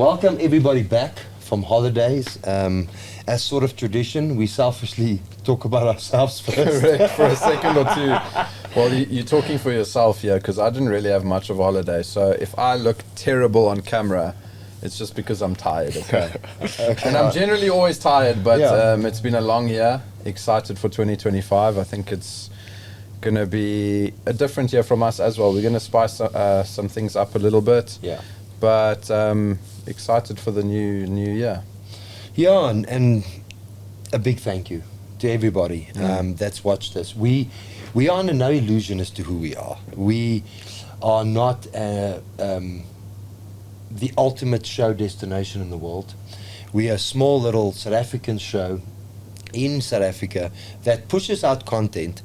welcome everybody back from holidays. As sort of tradition, we selfishly talk about ourselves first. Correct, for a second or two. Well, you're talking for yourself here, because I didn't really have much of a holiday. So if I look terrible on camera, it's just because I'm tired, okay? And I'm generally always tired, but it's been a long year. Excited for 2025. I think it's going to be a different year from us as well. We're going to spice some things up a little bit. Yeah. But excited for the new year. Yeah, and a big thank you to everybody that's watched us. We are under no illusion as to who we are. We are not the ultimate show destination in the world. We are a small little South African show in South Africa that pushes out content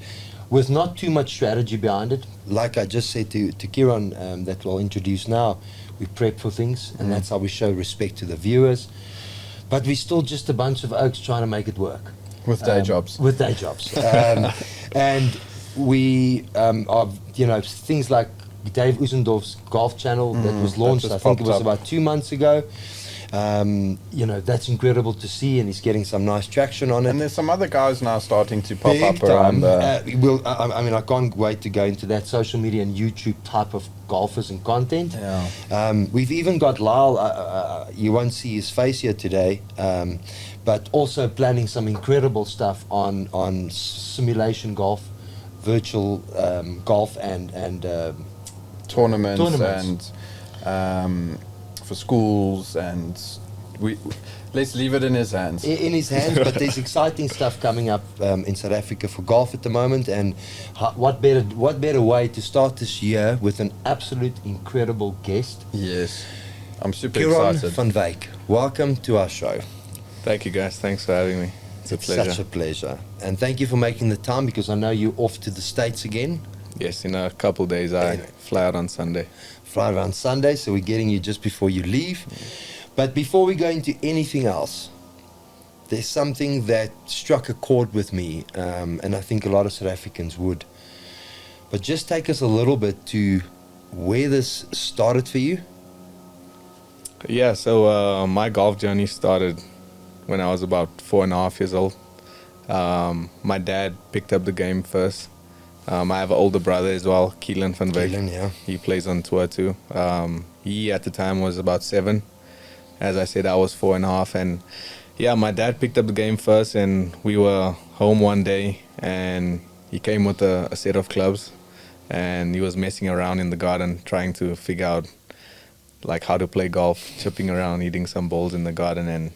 with not too much strategy behind it. Like I just said to Kieron, that we'll introduce now, we prep for things, and that's how we show respect to the viewers. But we're still just a bunch of oaks trying to make it work. With day jobs. With day jobs. And we are, things like Dave Usendorf's golf channel that was launched, I think it was about 2 months ago. That's incredible to see, and he's getting some nice traction on it. And there's some other guys now starting to pop up around. I can't wait to go into that social media and YouTube type of golfers and content. Yeah. We've even got Lyle, you won't see his face here today, but also planning some incredible stuff on simulation golf, virtual golf and tournaments. And for schools, and let's leave it in his hands. In his hands, but there's exciting stuff coming up in South Africa for golf at the moment, and what better way to start this year with an absolute incredible guest. Yes, I'm super Kieron excited. van Wyk, welcome to our show. Thank you guys, thanks for having me. It's a pleasure. Such a pleasure, and thank you for making the time, because I know you're off to the States again. Yes, in a couple days I fly out on Sunday. Fly around Sunday, so we're getting you just before you leave. But before we go into anything else, there's something that struck a chord with me, and I think a lot of South Africans would. But just take us a little bit to where this started for you. Yeah, so my golf journey started when I was about 4.5 years old. My dad picked up the game first. I have an older brother as well, Kieron van Wyk. Kieron, yeah. He plays on tour too. He at the time was about 7. As I said, I was 4.5, and yeah, my dad picked up the game first, and we were home one day, and he came with a set of clubs, and he was messing around in the garden trying to figure out like how to play golf, chipping around, hitting some balls in the garden, and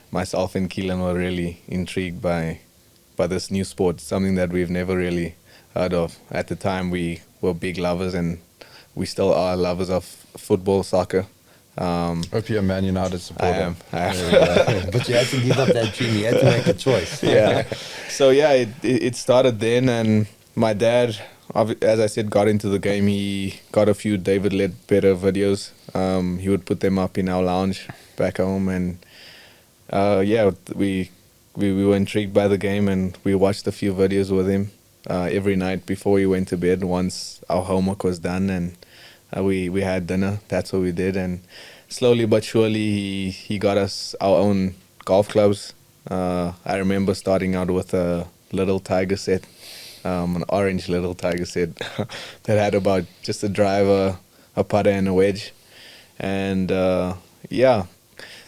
myself and Kieron were really intrigued by this new sport, something that we've never really heard of. At the time, we were big lovers, and we still are lovers of football, soccer. Hope you're a Man United supporter. I am. But you had to give up that dream. You had to make a choice. Yeah. So yeah, it started then, and my dad, as I said, got into the game. He got a few David Ledbetter videos. He would put them up in our lounge back home, and we were intrigued by the game, and we watched a few videos with him every night before he went to bed. Once our homework was done, and we had dinner. That's what we did, and slowly but surely he got us our own golf clubs. I remember starting out with a little Tiger set, an orange little Tiger set that had about just a driver, a putter, and a wedge. And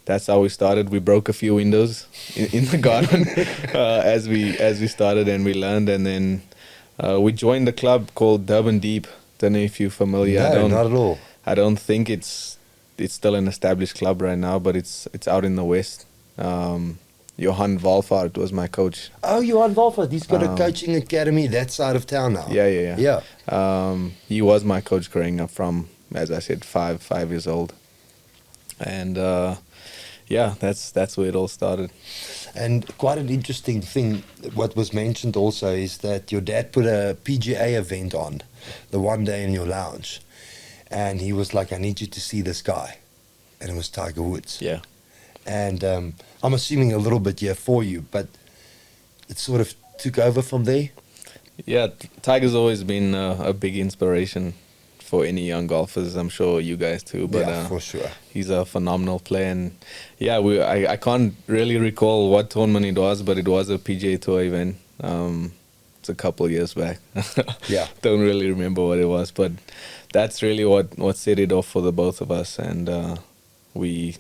that's how we started. We broke a few windows in the garden as we started, and we learned, and then we joined a club called Durban Deep. Don't know if you're familiar. No, not at all. I don't think it's still an established club right now, but it's out in the west. Johan Walvaart was my coach. Oh, Johan Walvaart. He's got a coaching academy that side of town now. Yeah. He was my coach growing up from, as I said, 5 years old. And that's where it all started. And quite an interesting thing, what was mentioned also, is that your dad put a PGA event on the one day in your lounge, and he was like, I need you to see this guy. And it was Tiger Woods. Yeah. And I'm assuming a little bit here for you, but it sort of took over from there. Yeah, Tiger's always been a big inspiration for any young golfers. I'm sure you guys too. But Yeah, for sure. he's a phenomenal player, and yeah, I can't really recall what tournament it was, but it was a PGA Tour event. It's a couple of years back. Yeah. Don't really remember what it was, but that's really what set it off for the both of us, and we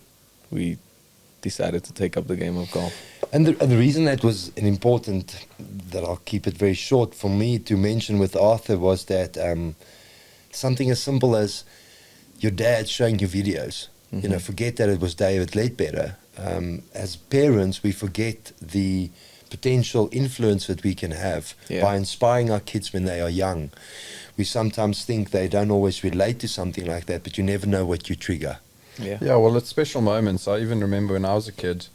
decided to take up the game of golf. And the reason that was an important, that I'll keep it very short for me to mention with Arthur, was that something as simple as your dad showing you videos. You know, forget that it was David Ledbetter. As parents, we forget the potential influence that we can have by inspiring our kids when they are young. We sometimes think they don't always relate to something like that, but you never know what you trigger. Yeah, well, it's special moments. I even remember when I was a kid,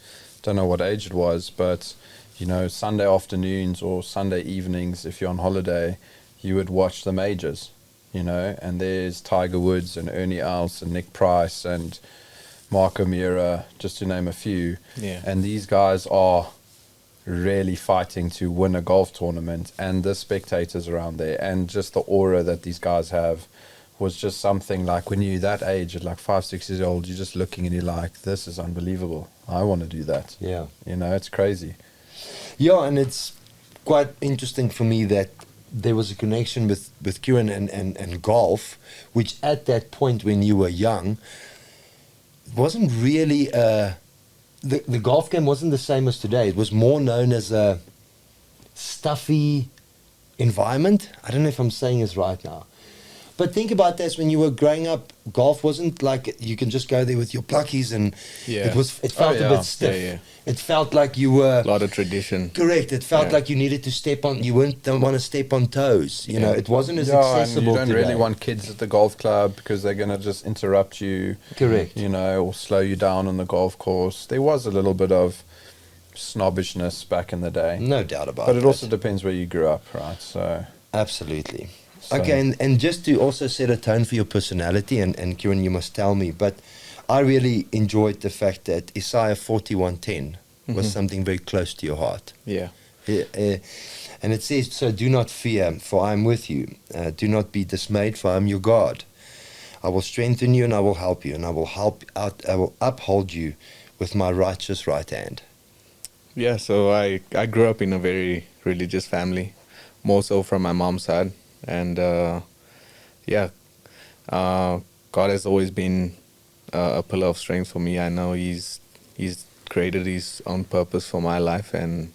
don't know what age it was, but, you know, Sunday afternoons or Sunday evenings, if you're on holiday, you would watch the majors, you know, and there's Tiger Woods and Ernie Els and Nick Price and Mark O'Meara, just to name a few. Yeah. And these guys are really fighting to win a golf tournament, and the spectators around there and just the aura that these guys have was just something like, when you're that age, at like 5-6 years old, you're just looking and you're like, this is unbelievable. I want to do that. Yeah. You know, it's crazy. Yeah, and it's quite interesting for me that there was a connection with Kieron and golf, which at that point when you were young, wasn't really, the golf game wasn't the same as today. It was more known as a stuffy environment. I don't know if I'm saying this right now. But think about this, when you were growing up, golf wasn't like you can just go there with your pluckies, and it felt a bit stiff. It felt like you were... A lot of tradition. Correct. It felt like you needed to step on, don't want to step on toes. You know, it wasn't as accessible. And you don't really want kids at the golf club because they're going to just interrupt you. Correct. You know, or slow you down on the golf course. There was a little bit of snobbishness back in the day. No doubt about it. But it also depends where you grew up, right? So absolutely. So. Okay, and just to also set a tone for your personality, and Kieron, you must tell me, but I really enjoyed the fact that Isaiah 41:10 was something very close to your heart. Yeah. And it says, so do not fear, for I am with you. Do not be dismayed, for I am your God. I will strengthen you and I will help you, and I will uphold you with my righteous right hand. Yeah, so I grew up in a very religious family, more so from my mom's side. And God has always been a pillar of strength for me. I know He's created His own purpose for my life, and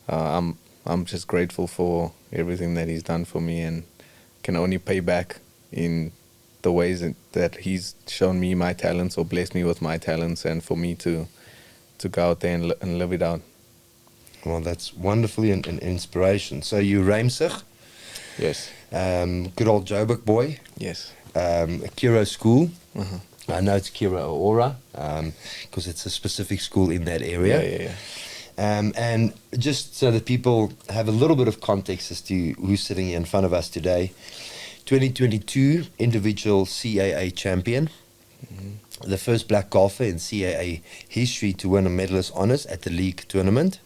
I'm just grateful for everything that He's done for me, and can only pay back in the ways that He's shown me my talents or blessed me with my talents, and for me to go out there and live it out. Well, that's wonderfully an inspiration. So you Ramsig? Yes. Good old Joburg boy. Yes. Kiro school. I know it's Kiro Aura because it's a specific school in that area. Yeah. And just so that people have a little bit of context as to who's sitting here in front of us today, 2022 individual CAA champion, the first black golfer in CAA history to win a medalist honors at the league tournament,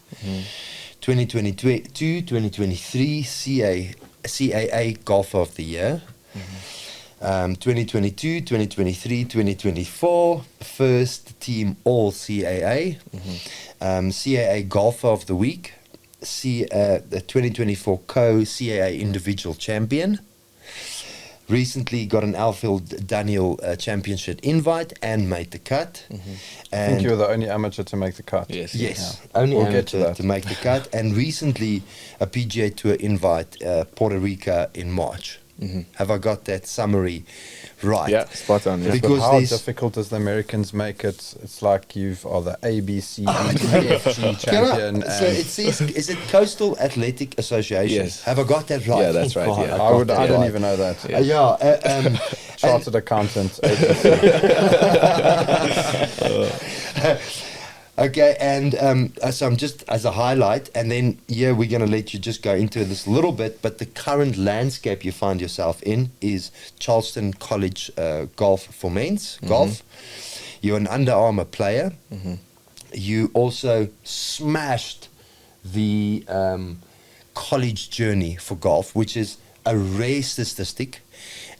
2022, 2023 CAA Golfer of the Year, 2022, 2023, 2024 first team all CAA, CAA Golfer of the Week, the 2024 co-CAA individual champion. Recently got an Alfield Daniel Championship invite and made the cut. I think you were the only amateur to make the cut. Yes, Yeah. only We'll amateur to make the cut. And recently a PGA Tour invite, Puerto Rico in March. Have I got that summary right? Yeah, spot on. Yeah. But Because how there's- difficult does the Americans make it? It's like you are the ABC, AFG champion. So it says, is it Coastal Athletic Association? Yes. have I got that right? Yeah, that's right, Oh, yeah. I don't even know that. Yeah. Chartered accountant. Okay, and so I'm just as a highlight, and then we're going to let you just go into this a little bit, but the current landscape you find yourself in is Charleston College golf for men's golf. You're an Under Armour player. You also smashed the college journey for golf, which is a rare statistic.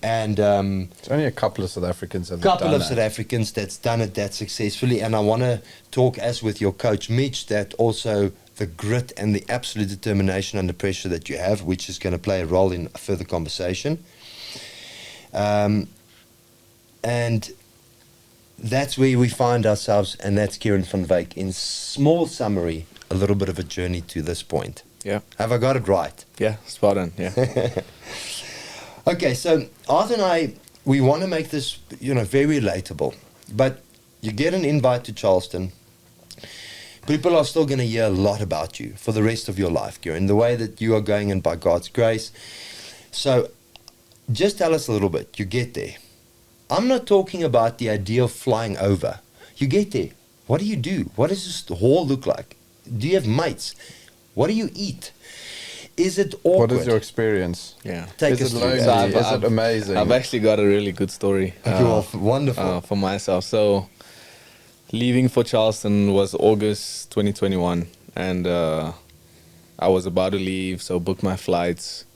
And It's only a couple of South Africans that have couple done of that. South Africans that's done it that successfully. And I want to talk as with your coach Mitch, that also the grit and the absolute determination under pressure that you have, which is going to play a role in a further conversation. And that's where we find ourselves, and that's Kieron van Wyk. In small summary, a little bit of a journey to this point. Yeah. Have I got it right? Yeah, spot on. Yeah. Okay, so Arthur and I, we want to make this, very relatable. But you get an invite to Charleston. People are still going to hear a lot about you for the rest of your life, Kieron, the way that you are going and by God's grace. So just tell us a little bit. You get there. I'm not talking about the idea of flying over. You get there. What do you do? What does this hall look like? Do you have mates? What do you eat? Is it awkward? What is your experience? Yeah. Take Is us it through lonely? that. Is it amazing? I've actually got a really good story. Wonderful. For myself. So, leaving for Charleston was August 2021, and I was about to leave, so booked my flights.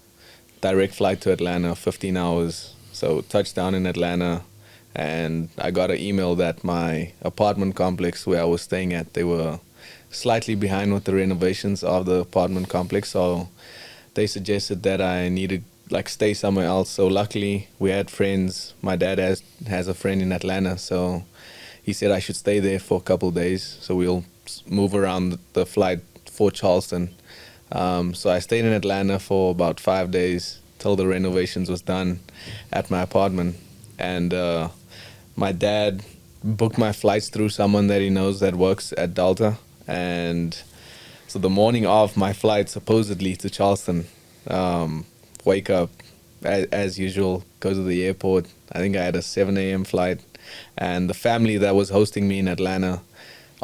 Direct flight to Atlanta, 15 hours. So touchdown in Atlanta, and I got an email that my apartment complex where I was staying at, they were slightly behind with the renovations of the apartment complex. So they suggested that I needed stay somewhere else. So luckily we had friends. My dad has a friend in Atlanta, so he said I should stay there for a couple of days. So we'll move around the flight for Charleston. So I stayed in Atlanta for about 5 days till the renovations was done at my apartment. And my dad booked my flights through someone that he knows that works at Delta. And so the morning of my flight, supposedly to Charleston, wake up as usual, go to the airport. I think I had a 7 a.m. flight. And the family that was hosting me in Atlanta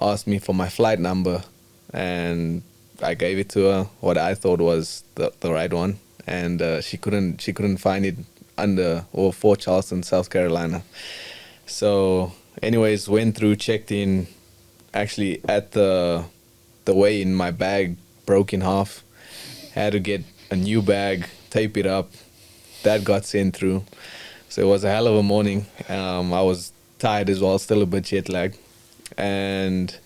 asked me for my flight number. And I gave it to her, what I thought was the right one. And she couldn't find it under or for Charleston, South Carolina. So anyways, went through, checked in. Actually at the way in, my bag broke in half. Had to get a new bag, tape it up. That got sent through. So it was a hell of a morning. I was tired as well, still a bit jet lagged. And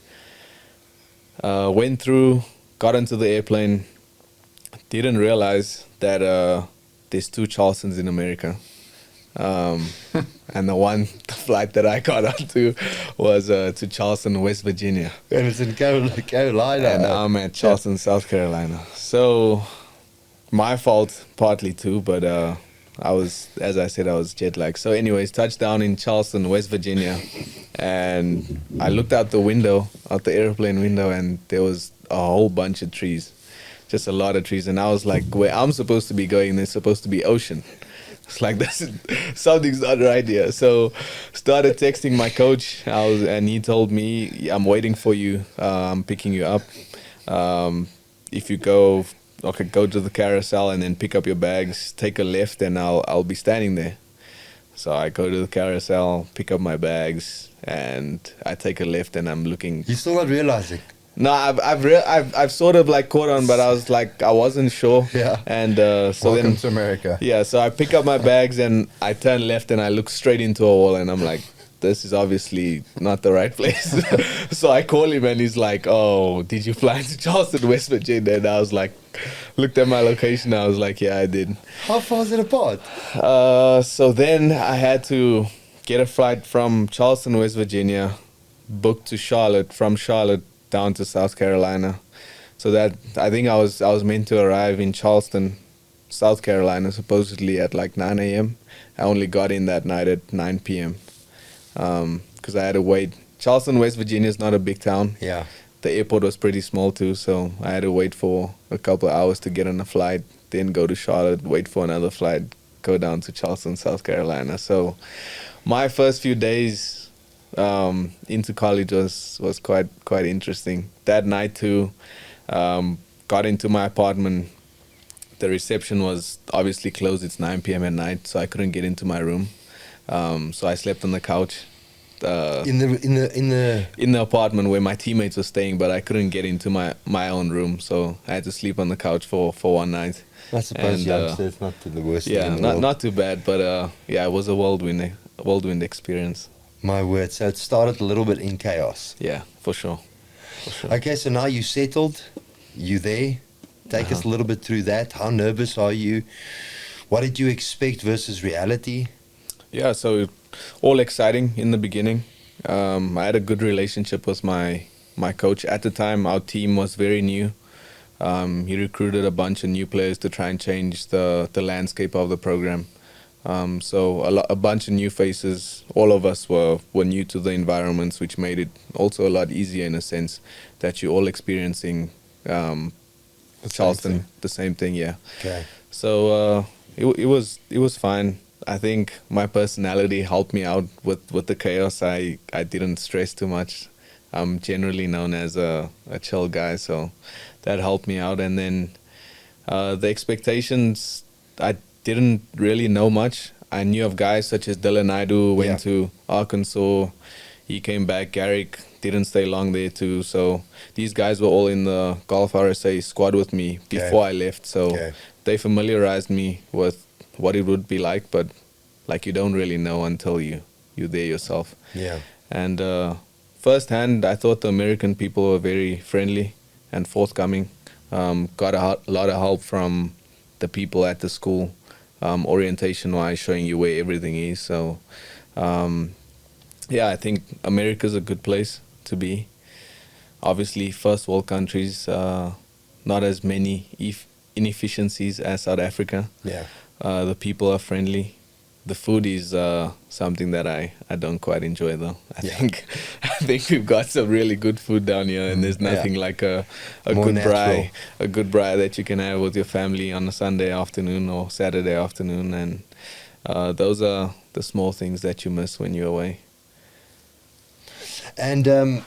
went through, got into the airplane. Didn't realize that there's 2 Charlestons in America. And the flight that I got onto was to Charleston, West Virginia. And it's in Carolina. And I'm at Charleston, South Carolina. So my fault partly too, but as I said, I was jet lagged. So anyways, touchdown in Charleston, West Virginia. And I looked out the airplane window, and there was a whole bunch of trees. Just a lot of trees. And I was like, where I'm supposed to be going, there's supposed to be ocean. It's like, something's not right here. So started texting my coach, and he told me, I'm waiting for you. I'm picking you up. If you go to the carousel and then pick up your bags, take a left, and I'll be standing there. So I go to the carousel, pick up my bags, and I take a left, and I'm looking. You're still not realizing? No, I've sort of caught on, but I wasn't sure. Yeah. And so Welcome then to America. Yeah, so I pick up my bags and I turn left and I look straight into a wall, and I'm like, this is obviously not the right place. So I call him and he's like, oh, did you fly to Charleston, West Virginia? And I was like, looked at my location. I was like, yeah, I did. How far is it apart? So then I had to get a flight from Charleston, West Virginia, booked to Charlotte, from Charlotte down to South Carolina. So that I think I was meant to arrive in Charleston, South Carolina, supposedly at 9 a.m. I only got in that night at 9 p.m. Because I had to wait. Charleston, West Virginia is not a big town. Yeah. The airport was pretty small too, so I had to wait for a couple of hours to get on a flight, then go to Charlotte, wait for another flight, go down to Charleston, South Carolina. So my first few days into college was quite interesting. That night too, got into my apartment. The reception was obviously closed. It's 9 p.m. at night, so I couldn't get into my room. So I slept on the couch. in the apartment where my teammates were staying, but I couldn't get into my own room, so I had to sleep on the couch for one night. I suppose it's not the worst thing yeah, in the world. not too bad, but yeah, it was a whirlwind experience. My word. So it started a little bit in chaos. Yeah, for sure. Okay, so now you settled, you there. Take us a little bit through that. How nervous are you? What did you expect versus reality? Yeah, so all exciting in the beginning. I had a good relationship with my coach at the time. Our team was very new. He recruited a bunch of new players to try and change the landscape of the program. So a bunch of new faces. All of us were new to the environments, which made it also a lot easier in a sense that you're all experiencing Charleston, the same thing. Yeah. Okay. So it was fine. I think my personality helped me out with the chaos. I didn't stress too much. I'm generally known as a chill guy, so that helped me out. And then the expectations, I didn't really know much. I knew of guys such as Dylan Naidu, went to Arkansas. He came back. Garrick didn't stay long there too. So these guys were all in the Golf RSA squad with me before I left. So they familiarized me with what it would be like, but like you don't really know until you're there yourself. Yeah. And firsthand, I thought the American people were very friendly and forthcoming. Got a lot of help from the people at the school, orientation-wise, showing you where everything is. So, yeah, I think America's a good place to be. Obviously, first world countries, not as many inefficiencies as South Africa. Yeah. The people are friendly. The food is something that I don't quite enjoy though. I think we've got some really good food down here, and there's nothing like a good braai that you can have with your family on a Sunday afternoon or Saturday afternoon, and those are the small things that you miss when you're away. And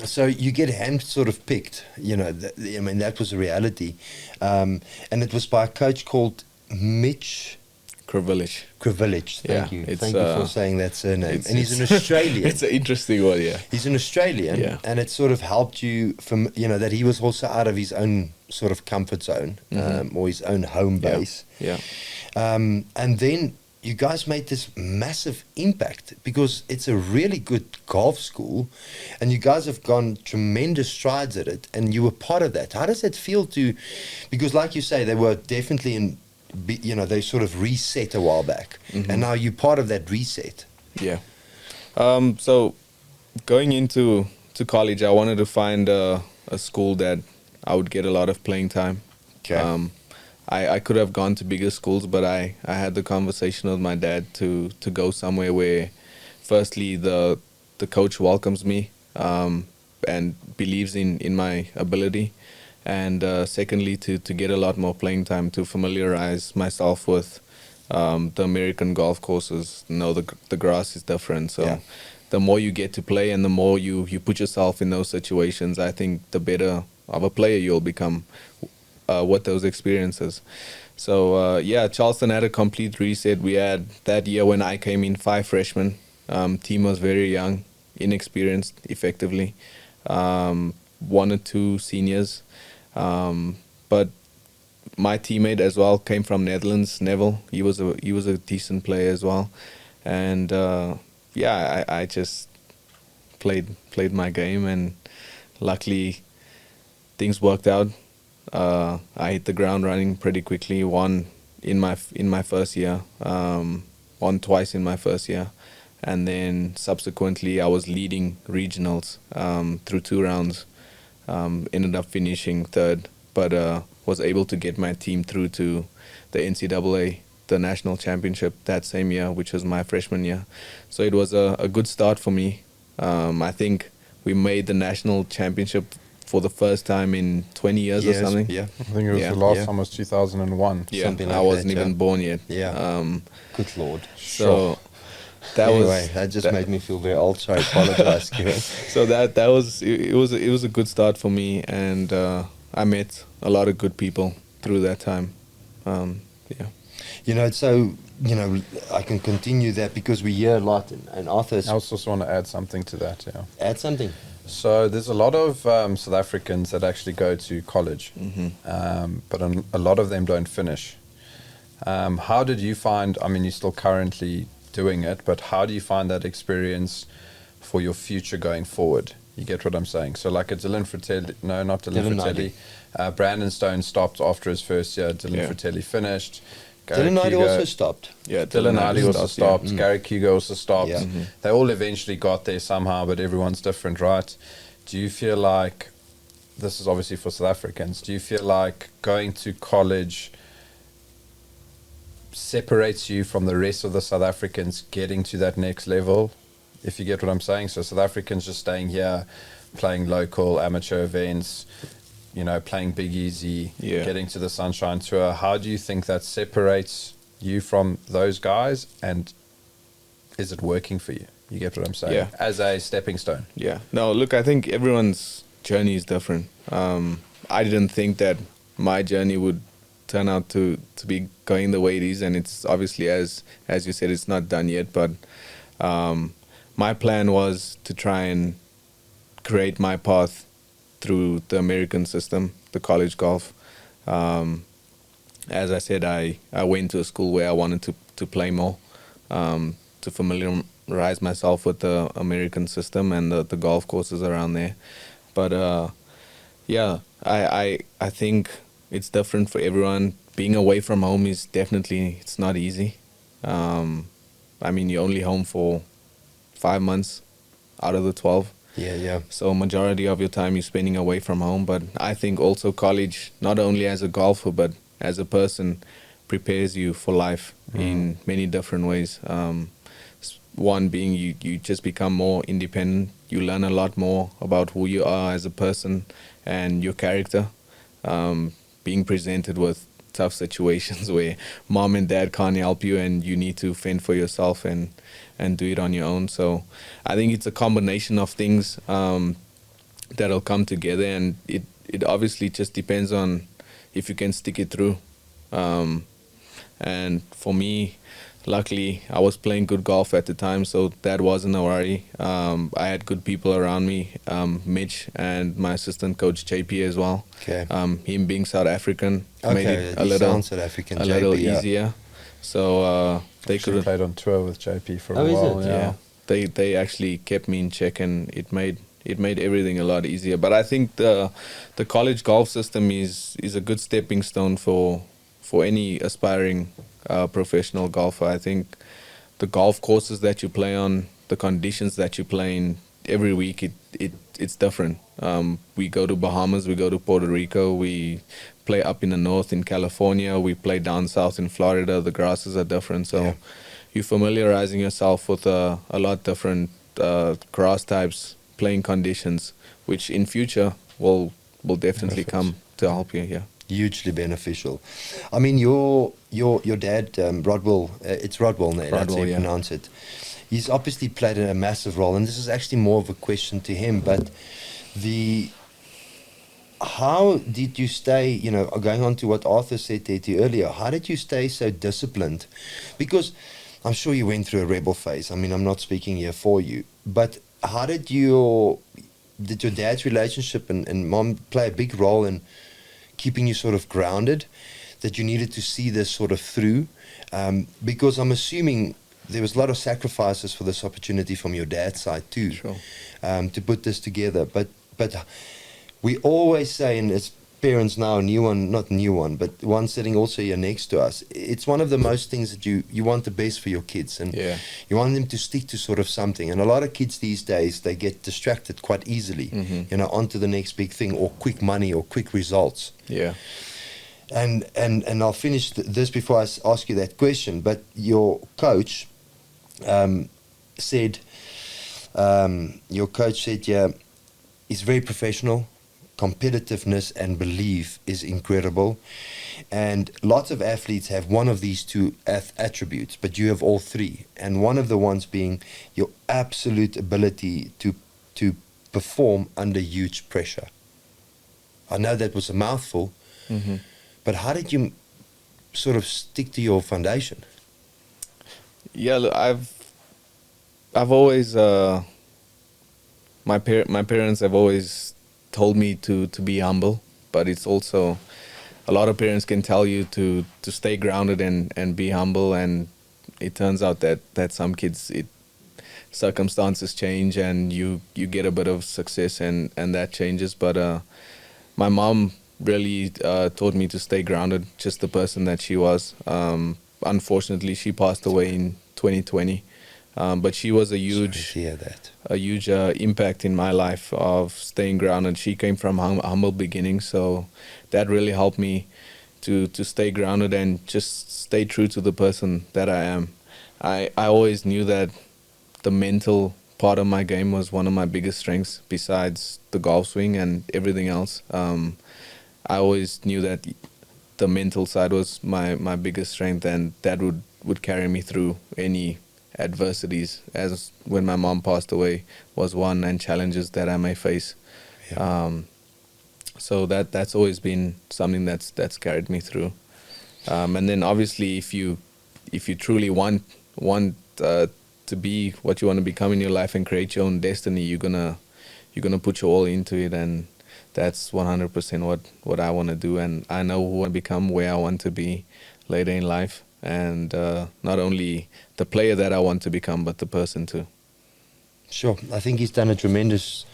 so you get hand sort of picked, I mean, that was a reality. And it was by a coach called Mitch Krivilic. Thank you for saying that surname. And he's an Australian. It's an interesting one, yeah. He's an Australian, and it sort of helped you from, that he was also out of his own sort of comfort zone, or his own home base. Yeah. And then you guys made this massive impact because it's a really good golf school, and you guys have gone tremendous strides at it, and you were part of that. How does that feel because like you say, they were definitely they sort of reset a while back, and now you're part of that reset. Yeah. So going into college, I wanted to find a school that I would get a lot of playing time. Okay. I could have gone to bigger schools, but I had the conversation with my dad to go somewhere where, firstly, the coach welcomes me and believes in my ability, and secondly, to get a lot more playing time, to familiarize myself with the American golf courses. The grass is different, so the more you get to play and the more you put yourself in those situations, I think the better of a player you'll become with those experiences. So Charleston had a complete reset. We had that year when I came in 5 freshmen. Team was very young, inexperienced, effectively. 1 or 2 seniors. But my teammate as well came from Netherlands, Neville. He was a decent player as well, and I just played my game, and luckily things worked out. I hit the ground running pretty quickly. Won in my first year, won twice in my first year, and then subsequently I was leading regionals through 2 rounds. Ended up finishing 3rd, but was able to get my team through to the NCAA, the national championship that same year, which was my freshman year. So it was a good start for me. I think we made the national championship for the first time in 20 years or something. Yeah, I think it was the last time was 2001. Yeah, something like I wasn't that, even born yet. Yeah. Good Lord. So that just made me feel very old. So I apologize, Kieron. So it was a good start for me, and I met a lot of good people through that time. So I can continue that because we hear a lot, and Arthur's I also just want to add something to that. Yeah. add something. So there's a lot of South Africans that actually go to college, but a lot of them don't finish. How did you find? I mean, you're still currently doing it, but how do you find that experience for your future going forward? You get what I'm saying? So like a Dylan Fratelli, no, not Dylan Fratelli. Brandon Stone stopped after his first year. Dylan Fratelli finished. Dylan Knight also stopped. Yeah, Dylan Hardy also stopped. Gary Hugo also stopped. Yeah. They all eventually got there somehow, but everyone's different, right? Do you feel like, this is obviously for South Africans, do you feel like going to college separates you from the rest of the South Africans getting to that next level, if you get what I'm saying? So South Africans just staying here, playing local amateur events, playing Big Easy, getting to the Sunshine Tour. How do you think that separates you from those guys, and is it working for you? You get what I'm saying? Yeah. As a stepping stone. Yeah. No, look, I think everyone's journey is different. I didn't think that my journey would turn out to be going the way it is, and it's obviously, as you said, it's not done yet, but my plan was to try and create my path through the American system, the college golf. As I said, I went to a school where I wanted to play more, to familiarize myself with the American system and the golf courses around there. But I think it's different for everyone. Being away from home is definitely, it's not easy. I mean, you're only home for 5 months out of the 12. Yeah. So majority of your time you're spending away from home. But I think also college, not only as a golfer, but as a person, prepares you for life in many different ways. One being you just become more independent. You learn a lot more about who you are as a person and your character. Being presented with tough situations where mom and dad can't help you and you need to fend for yourself and do it on your own. So I think it's a combination of things that'll come together, and it obviously just depends on if you can stick it through. And for me, luckily, I was playing good golf at the time, so that wasn't a worry. I had good people around me, Mitch and my assistant coach JP as well. Okay. Him being South African made it a little easier. So they could played on tour with JP for a is while. it? yeah. They actually kept me in check, and it made everything a lot easier. But I think the college golf system is a good stepping stone for any aspiring professional golfer. I think the golf courses that you play on, the conditions that you play in every week, it's different. We go to Bahamas, we go to Puerto Rico, we play up in the north in California, we play down south in Florida. The grasses are different, so you're familiarizing yourself with a lot different grass types, playing conditions, which in future will definitely come to help you here. Hugely beneficial. I mean, your dad, Rodwell, it's Rodwell now, that's how you pronounce it. He's obviously played a massive role, and this is actually more of a question to him, but how did you stay, going on to what Arthur said to you earlier, how did you stay so disciplined? Because I'm sure you went through a rebel phase. I mean, I'm not speaking here for you, but how did your dad's relationship and mom play a big role in keeping you sort of grounded, that you needed to see this sort of through? Because I'm assuming there was a lot of sacrifices for this opportunity from your dad's side too, Sure. To put this together. But we always say, and as parents now, not new one, but one sitting also here next to us, it's one of the most things that you want the best for your kids, and you want them to stick to sort of something. And a lot of kids these days, they get distracted quite easily, onto the next big thing, or quick money or quick results. Yeah. And I'll finish this before I ask you that question. But your coach said, he's very professional. Competitiveness and belief is incredible, and lots of athletes have one of these two attributes, but you have all three, and one of the ones being your absolute ability to perform under huge pressure. I know that was a mouthful, but how did you sort of stick to your foundation? Yeah, look, I've always my parents have always told me to be humble, but it's also a lot of parents can tell you to stay grounded and be humble, and it turns out that some kids circumstances change and you get a bit of success and that changes. But my mom really taught me to stay grounded, just the person that she was. Unfortunately, she passed away in 2020, but she was a huge Sorry to hear that. a huge impact in my life of staying grounded. She came from humble beginnings, so that really helped me to stay grounded and just stay true to the person that I am. I always knew that the mental part of my game was one of my biggest strengths besides the golf swing and everything else. I always knew that the mental side was my biggest strength, and that would carry me through any adversities, as when my mom passed away was one, and challenges that I may face. Yeah. So that's always been something that's carried me through. And then obviously if you truly want to be what you want to become in your life and create your own destiny, you're gonna put your all into it, and that's 100% what I want to do, and I know who I become, where I want to be later in life, and not only the player that I want to become, but the person too. Sure. I think he's done a tremendous,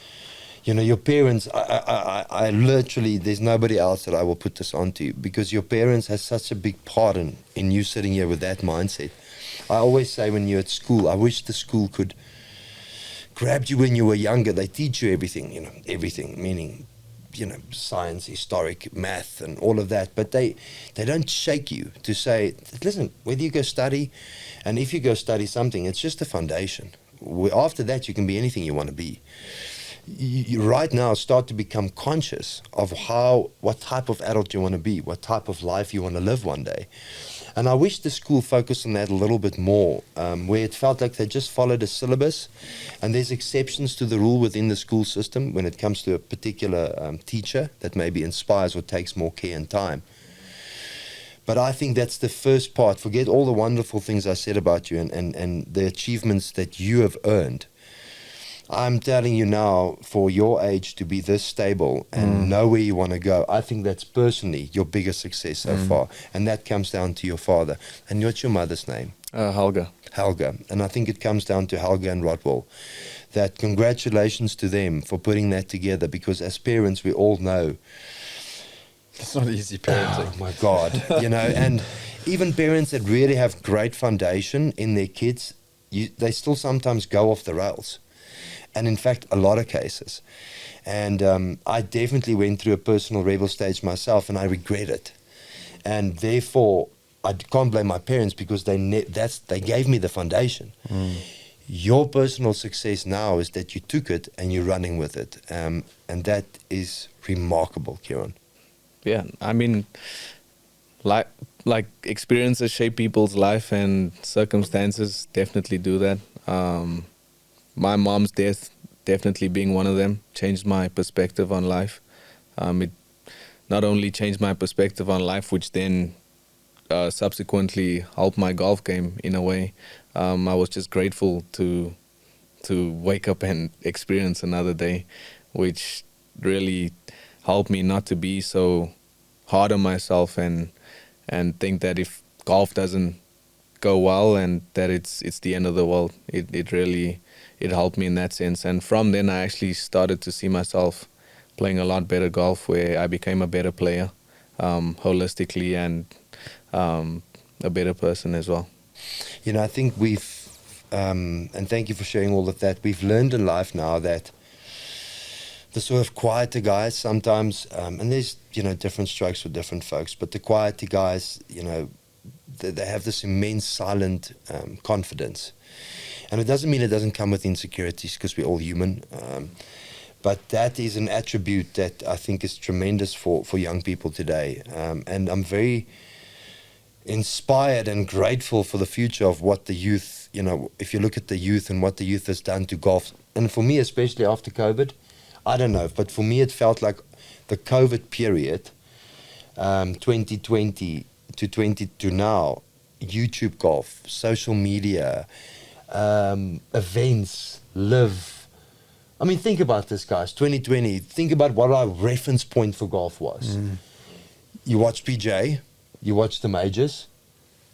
your parents, I literally, there's nobody else that I will put this on to, because your parents has such a big part in you sitting here with that mindset. I always say when you're at school, I wish the school could grab you when you were younger. They teach you everything, everything, meaning, science, historic, math, and all of that. But they don't shake you to say, listen, whether you go study, and if you go study something, it's just a foundation. After that, you can be anything you want to be. You right now start to become conscious of what type of adult you want to be, what type of life you want to live one day. And I wish the school focused on that a little bit more, where it felt like they just followed a syllabus, and there's exceptions to the rule within the school system when it comes to a particular teacher that maybe inspires or takes more care and time. But I think that's the first part. Forget all the wonderful things I said about you and the achievements that you have earned. I'm telling you now, for your age to be this stable and know where you want to go, I think that's personally your biggest success so far. And that comes down to your father. And what's your mother's name? Helga. Helga. And I think it comes down to Helga and Rodwell. That congratulations to them for putting that together, because as parents, we all know. It's not easy parenting. Oh my God. And even parents that really have great foundation in their kids, they still sometimes go off the rails. And in fact, a lot of cases. And I definitely went through a personal rebel stage myself, and I regret it. And therefore, I can't blame my parents, because they gave me the foundation. Your personal success now is that you took it and you're running with it. And that is remarkable, Kieron. Yeah, I mean, like experiences shape people's life, and circumstances definitely do that. My mom's death, definitely being one of them, changed my perspective on life. It not only changed my perspective on life, which then subsequently helped my golf game in a way. I was just grateful to wake up and experience another day, which really helped me not to be so hard on myself and think that if golf doesn't go well and that it's the end of the world. It helped me in that sense. And from then I actually started to see myself playing a lot better golf, where I became a better player holistically, and a better person as well. I think we've, and thank you for sharing all of that, we've learned in life now that the sort of quieter guys sometimes, and there's, different strokes for different folks, but the quieter guys, they have this immense silent confidence. And it doesn't mean it doesn't come with insecurities, because we're all human. But that is an attribute that I think is tremendous for young people today. And I'm very inspired and grateful for the future of what the youth, if you look at the youth and what the youth has done to golf. And for me, especially after COVID, I don't know, but for me it felt like the COVID period, 2020 to now, YouTube golf, social media, events, live. I mean, think about this, guys. 2020. Think about what our reference point for golf was. You watch PGA, you watch the majors.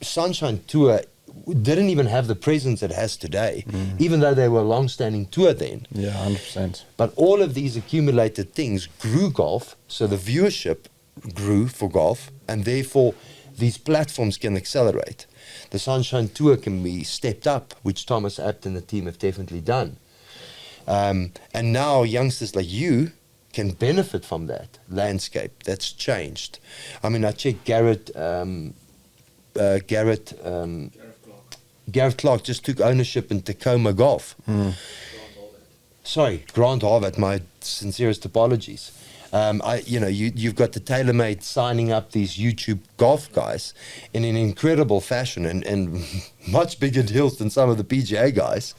Sunshine Tour didn't even have the presence it has today, even though they were a long-standing tour then. Yeah, 100%. But all of these accumulated things grew golf, so the viewership grew for golf, and therefore these platforms can accelerate. The Sunshine Tour can be stepped up, which Thomas Abt and the team have definitely done. And now youngsters like you can benefit from that landscape that's changed. I mean, I checked Garrett Clark just took ownership in Tacoma Golf. Sorry, Grant Harvard, my sincerest apologies. You've got the TaylorMade signing up these YouTube golf guys in an incredible fashion and much bigger deals than some of the PGA guys.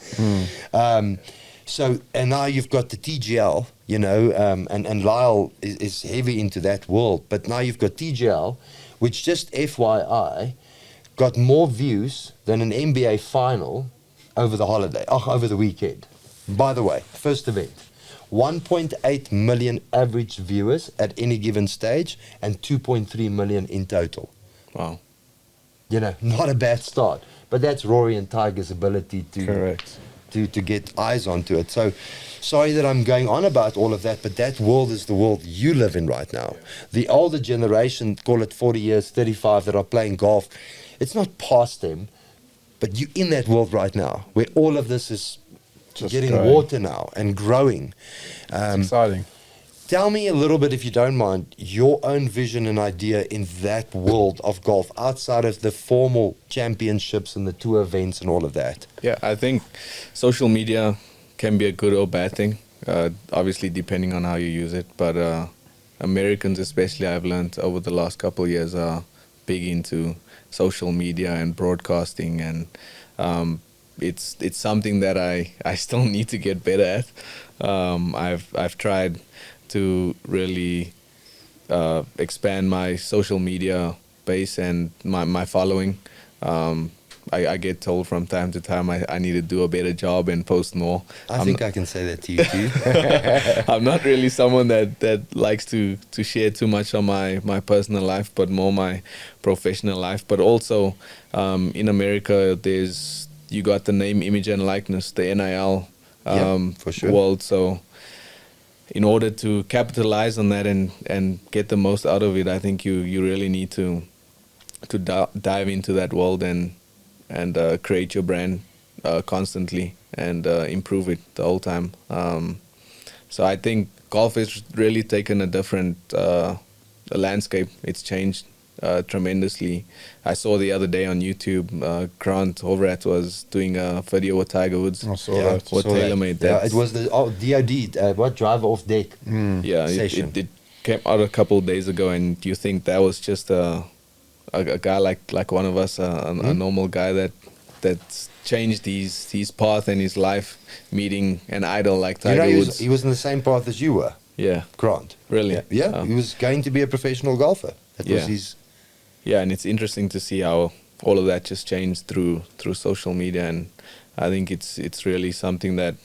And now you've got the TGL, and Lyle is heavy into that world. But now you've got TGL, which just FYI, got more views than an NBA final over the weekend. By the way, first event, 1.8 million average viewers at any given stage and 2.3 million in total. Wow. Not a bad start. But that's Rory and Tiger's ability to Correct. to get eyes onto it. So sorry that I'm going on about all of that, but that world is the world you live in right now. The older generation, call it 40 years, 35, that are playing golf, it's not past them, but you're in that world right now where all of this is Just getting growing. water now and growing. It's exciting. Tell me a little bit, if you don't mind, your own vision and idea in that world of golf outside of the formal championships and the tour events and all of that. Yeah, I think social media can be a good or bad thing, obviously depending on how you use it. But Americans especially, I've learned over the last couple of years, are big into social media and broadcasting, and it's something that I still need to get better at. I've tried to really expand my social media base and my following. I get told from time to time I need to do a better job and post more. I think I can say that to you too. I'm not really someone that likes to share too much on my personal life, but more my professional life. But also in America, you got the name, image, and likeness, the NIL for sure. world. So in order to capitalize on that and get the most out of it, I think you really need to dive into that world and create your brand constantly and improve it the whole time. So I think golf has really taken a different landscape. It's changed tremendously. I saw the other day on YouTube, Grant Hovrat was doing a video with Tiger Woods. I saw that. What TaylorMade that. Yeah, it was the DOD, what driver off deck Yeah, session. it came out a couple of days ago, and you think that was just a guy like one of us, a normal guy that's changed his path in his life, meeting an idol like Tiger Woods. He was in the same path as you were, Yeah, Grant. really. Yeah, he was going to be a professional golfer. That was Yeah. his. Yeah, and it's interesting to see how all of that just changed through social media, and I think it's really something that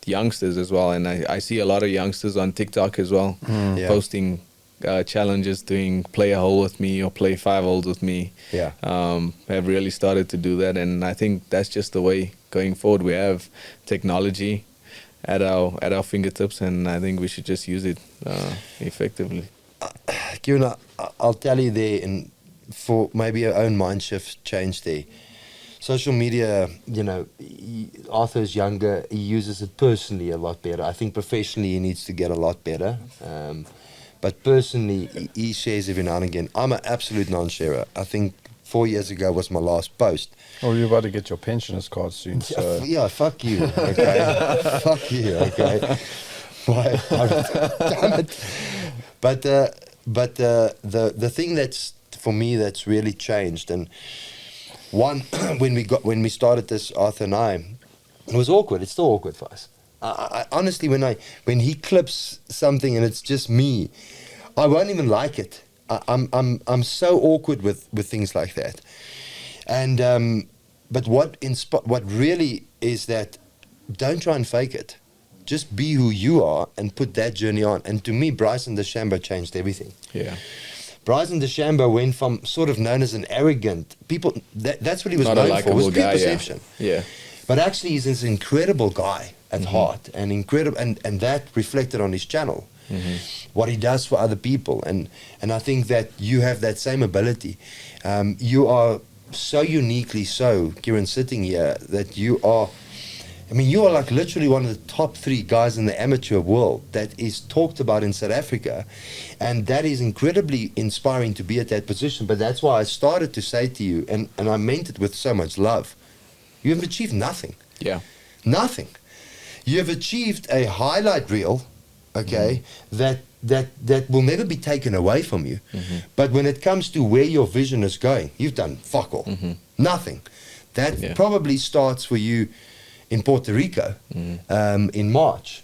youngsters as well, and I see a lot of youngsters on TikTok as well, Yeah. posting challenges, doing play a hole with me or play 5 holes with me. Yeah. Have really started to do that, and I think that's just the way going forward. We have technology at our fingertips, and I think we should just use it effectively. Kieron, I'll tell you there, and for maybe your own mind shift change there. Social media, Arthur's younger, he uses it personally a lot better. I think professionally he needs to get a lot better. But personally, he shares every now and again. I'm an absolute non-sharer. I think 4 years ago was my last post. Oh, you're about to get your pensioner's card soon. So. Yeah, fuck you, okay? Fuck you, okay? Why? Damn it. But the thing that's, for me, that's really changed, and one, when we started this, Arthur and I, it was awkward. It's still awkward for us. I honestly, when he clips something and it's just me, I won't even like it. I'm so awkward with things like that. And but what really is that, don't try and fake it. Just be who you are and put that journey on. And to me, Bryson DeChambeau changed everything. Yeah. Bryson DeChambeau went from sort of known as an arrogant people. That's what he was Not a known for. Was likable good guy, perception. Yeah. But actually, he's this incredible guy at heart, and incredible, and that reflected on his channel. What he does for other people, and I think that you have that same ability. You are so uniquely so, Kieron, sitting here, that you are. I mean, you are like literally one of the top 3 guys in the amateur world that is talked about in South Africa, and that is incredibly inspiring to be at that position. But that's why I started to say to you, and I meant it with so much love, you have achieved nothing. Yeah. Nothing. You have achieved a highlight reel, okay, that will never be taken away from you. But when it comes to where your vision is going, you've done fuck all. Nothing. That probably starts for you in Puerto Rico in March.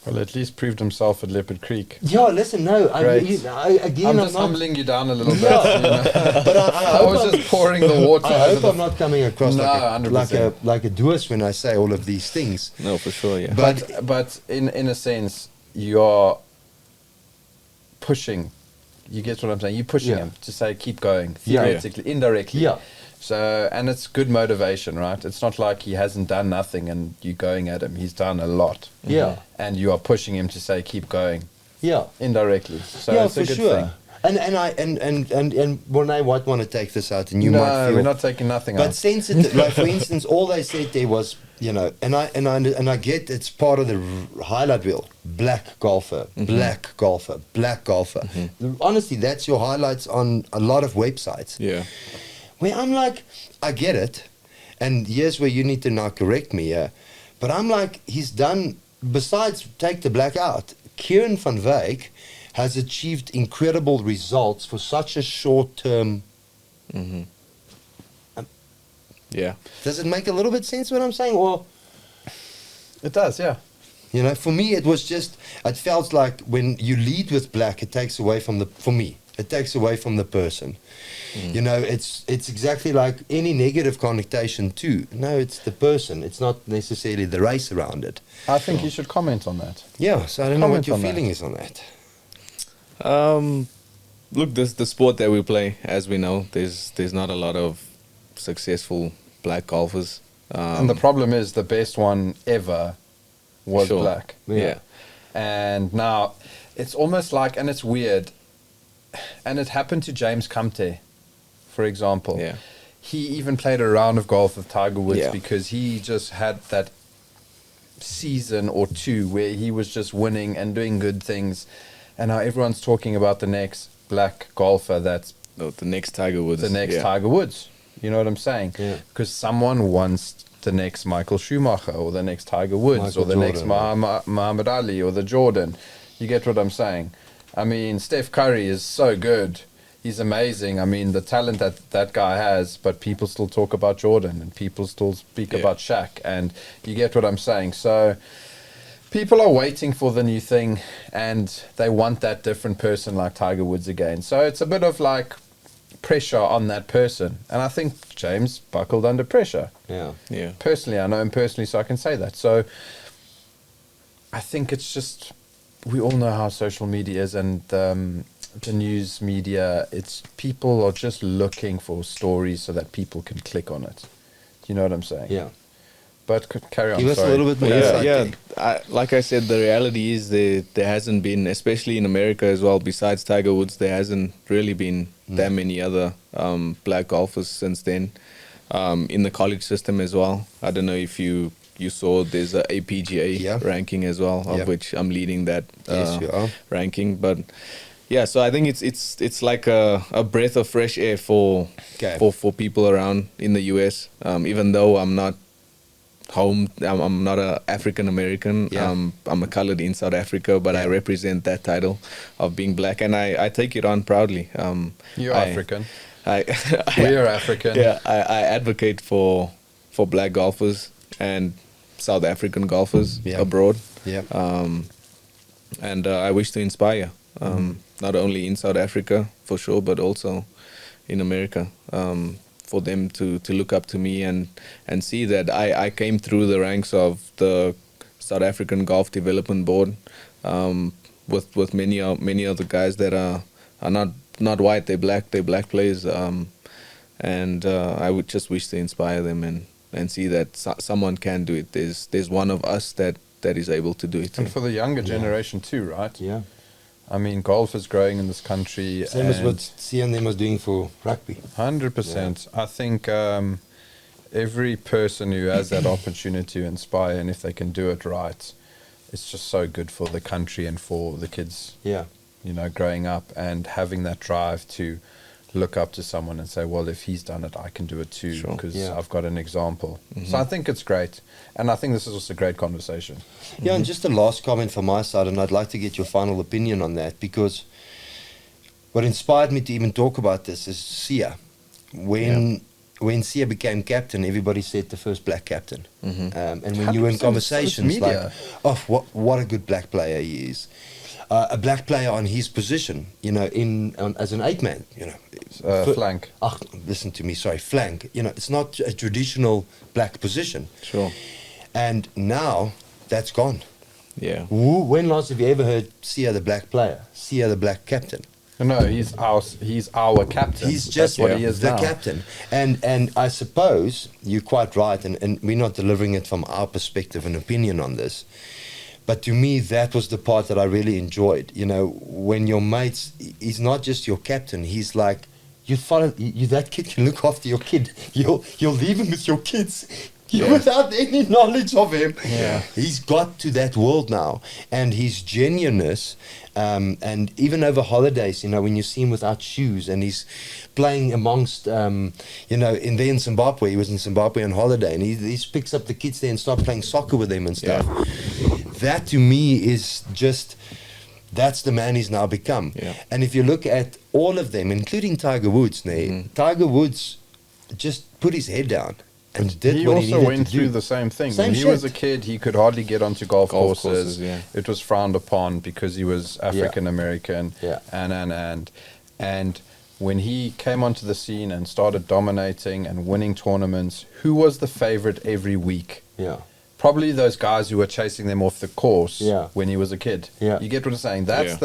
Well, at least proved himself at Leopard Creek. Yeah, listen, no, again, I'm just humbling you down a little bit. Yeah. You know? But I was just pouring the water. I over hope I'm not coming across No, like a doers when I say all of these things. No, for sure, yeah. But in a sense, you're pushing. You get what I'm saying? You're pushing him to say, keep going, theoretically, indirectly. Yeah. So, and it's good motivation, right? It's not like he hasn't done nothing and you're going at him. He's done a lot. Yeah. And you are pushing him to say, keep going. Yeah. Indirectly. So yeah, it's for a good sure. thing. And Renee might want to take this out, and you No, might feel, we're not taking nothing but out. sensitive. Like for instance, all they said there was, you know, and I get it's part of the highlight reel. Black golfer, black golfer, black golfer. Honestly, that's your highlights on a lot of websites. Yeah. Where I'm like, I get it, and here's where you need to now correct me. But I'm like, he's done. Besides, take the black out. Kieron van Wyk has achieved incredible results for such a short term. Yeah. Does it make a little bit sense what I'm saying? Or, It does, yeah. you know, for me, it was just, it felt like when you lead with black, it takes away from it takes away from the person. You know, it's exactly like any negative connotation too. No, it's the person. It's not necessarily the race around it. I think you should comment on that. Yeah, so I don't know what Comment your on that. feeling is on that. Look, this the sport that we play. As we know, there's not a lot of successful black golfers. And the problem is the best one ever was Sure. black. Yeah. And now it's almost like, and it's weird, and it happened to James Kamte, for example. Yeah. He even played a round of golf with Tiger Woods Yeah. because he just had that season or two where he was just winning and doing good things. And now everyone's talking about the next black golfer that's No, the next Tiger Woods. the next yeah. Tiger Woods. You know what I'm saying? Yeah. Because someone wants the next Michael Schumacher or the next Tiger Woods Michael or the next Jordan, Muhammad Ali or the Jordan. You get what I'm saying? I mean, Steph Curry is so good. He's amazing. I mean, the talent that guy has, but people still talk about Jordan and people still speak Yeah. about Shaq. And you get what I'm saying? So people are waiting for the new thing and they want that different person like Tiger Woods again. So it's a bit of like pressure on that person. And I think James buckled under pressure. Yeah. Yeah. Personally, I know him personally, so I can say that. So I think it's just, we all know how social media is and the news media, it's people are just looking for stories so that people can click on it. Do you know what I'm saying? Yeah. But carry on. Give us a sorry. little bit more Yeah, insight yeah. there. Like I said, the reality is there hasn't been, especially in America as well, besides Tiger Woods, there hasn't really been that many other black golfers since then. In the college system as well. I don't know if you saw there's a APGA ranking as well, of which I'm leading that Yes, you are. ranking. But yeah, so I think it's like a breath of fresh air for people around in the US. Even though I'm not I'm not a African American. Yeah. I'm a colored in South Africa, but I represent that title of being black, and I take it on proudly. You're African. We We're African. Yeah, I advocate for black golfers and South African golfers abroad. Yeah. And I wish to inspire, not only in South Africa for sure, but also in America. for them to look up to me and see that I came through the ranks of the South African Golf Development Board, with many of the guys that are not white, they're black players, and I would just wish to inspire them and see that someone can do it. There's one of us that is able to do it. And for the younger generation too, right? Yeah. I mean, golf is growing in this country. Same as what CNM was doing for rugby. 100%. I think every person who has that opportunity to inspire, and if they can do it right, it's just so good for the country and for the kids. Yeah. You know, growing up and having that drive to look up to someone and say, well, if he's done it, I can do it too, because I've got an example. So I think it's great. And I think this is also a great conversation. Yeah, and just a last comment from my side, and I'd like to get your final opinion on that, because what inspired me to even talk about this is Sia. When Sia became captain, everybody said the first black captain. And when you were in conversations like, oh, what a good black player he is. A black player on his position, you know, as an 8-man, you know. Flank. Listen to me, sorry, flank. You know, it's not a traditional black position. Sure. And now that's gone. Yeah. When last have you ever heard Sia the black player, Sia the black captain? No, he's our captain. He's just what he is the now. captain. And I suppose you're quite right, and we're not delivering it from our perspective and opinion on this. But to me, that was the part that I really enjoyed. You know, when your mates, he's not just your captain. He's like, you that kid can look after your kid. You'll leave him with your kids. Without any knowledge of him. Yeah. He's got to that world now. And his genuineness, and even over holidays, you know, when you see him without shoes and he's playing amongst, you know, in Zimbabwe, he was in Zimbabwe on holiday, and he picks up the kids there and starts playing soccer with them and stuff. Yeah. That to me is just, that's the man he's now become. Yeah. And if you look at all of them, including Tiger Woods, Tiger Woods just put his head down and did what he needed to do. He also went through the same thing. When he was a kid, he could hardly get onto golf courses. Yeah. It was frowned upon because he was African American. Yeah. And when he came onto the scene and started dominating and winning tournaments, who was the favorite every week? Yeah. Probably those guys who were chasing them off the course when he was a kid. Yeah. You get what I'm saying? That's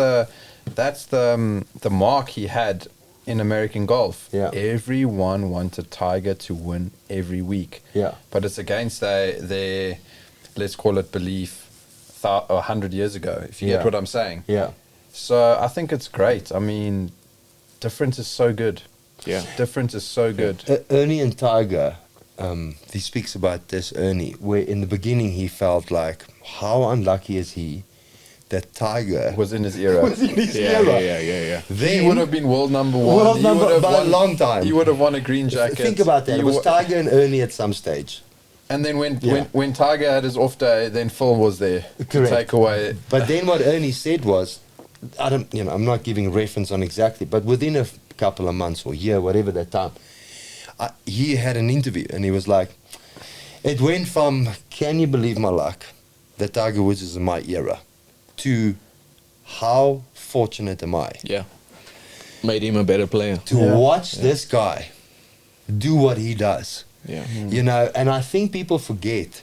the mark he had in American golf. Yeah. Everyone wanted Tiger to win every week. Yeah. But it's against their let's call it belief 100 years ago, if you get what I'm saying. Yeah. So I think it's great. I mean, difference is so good. Yeah. Difference is so good. Ernie and Tiger, he speaks about this, Ernie, where in the beginning he felt like, how unlucky is he that Tiger Was in his era. was in his Yeah. era. Then, He would have been world number one. World He number would have by a won- long time. He would have won a green jacket. think about that. He It was wa- Tiger and Ernie at some stage. And then when Tiger had his off day, then Phil was there to Correct. take away. But then what Ernie said was, I'm not giving reference on exactly, but within a couple of months or year, whatever that time, he had an interview and he was like, it went from, can you believe my luck that Tiger Woods is in my era, to how fortunate am I Yeah. Made him a better player. to watch this guy do what he does. Yeah. You know, and I think people forget.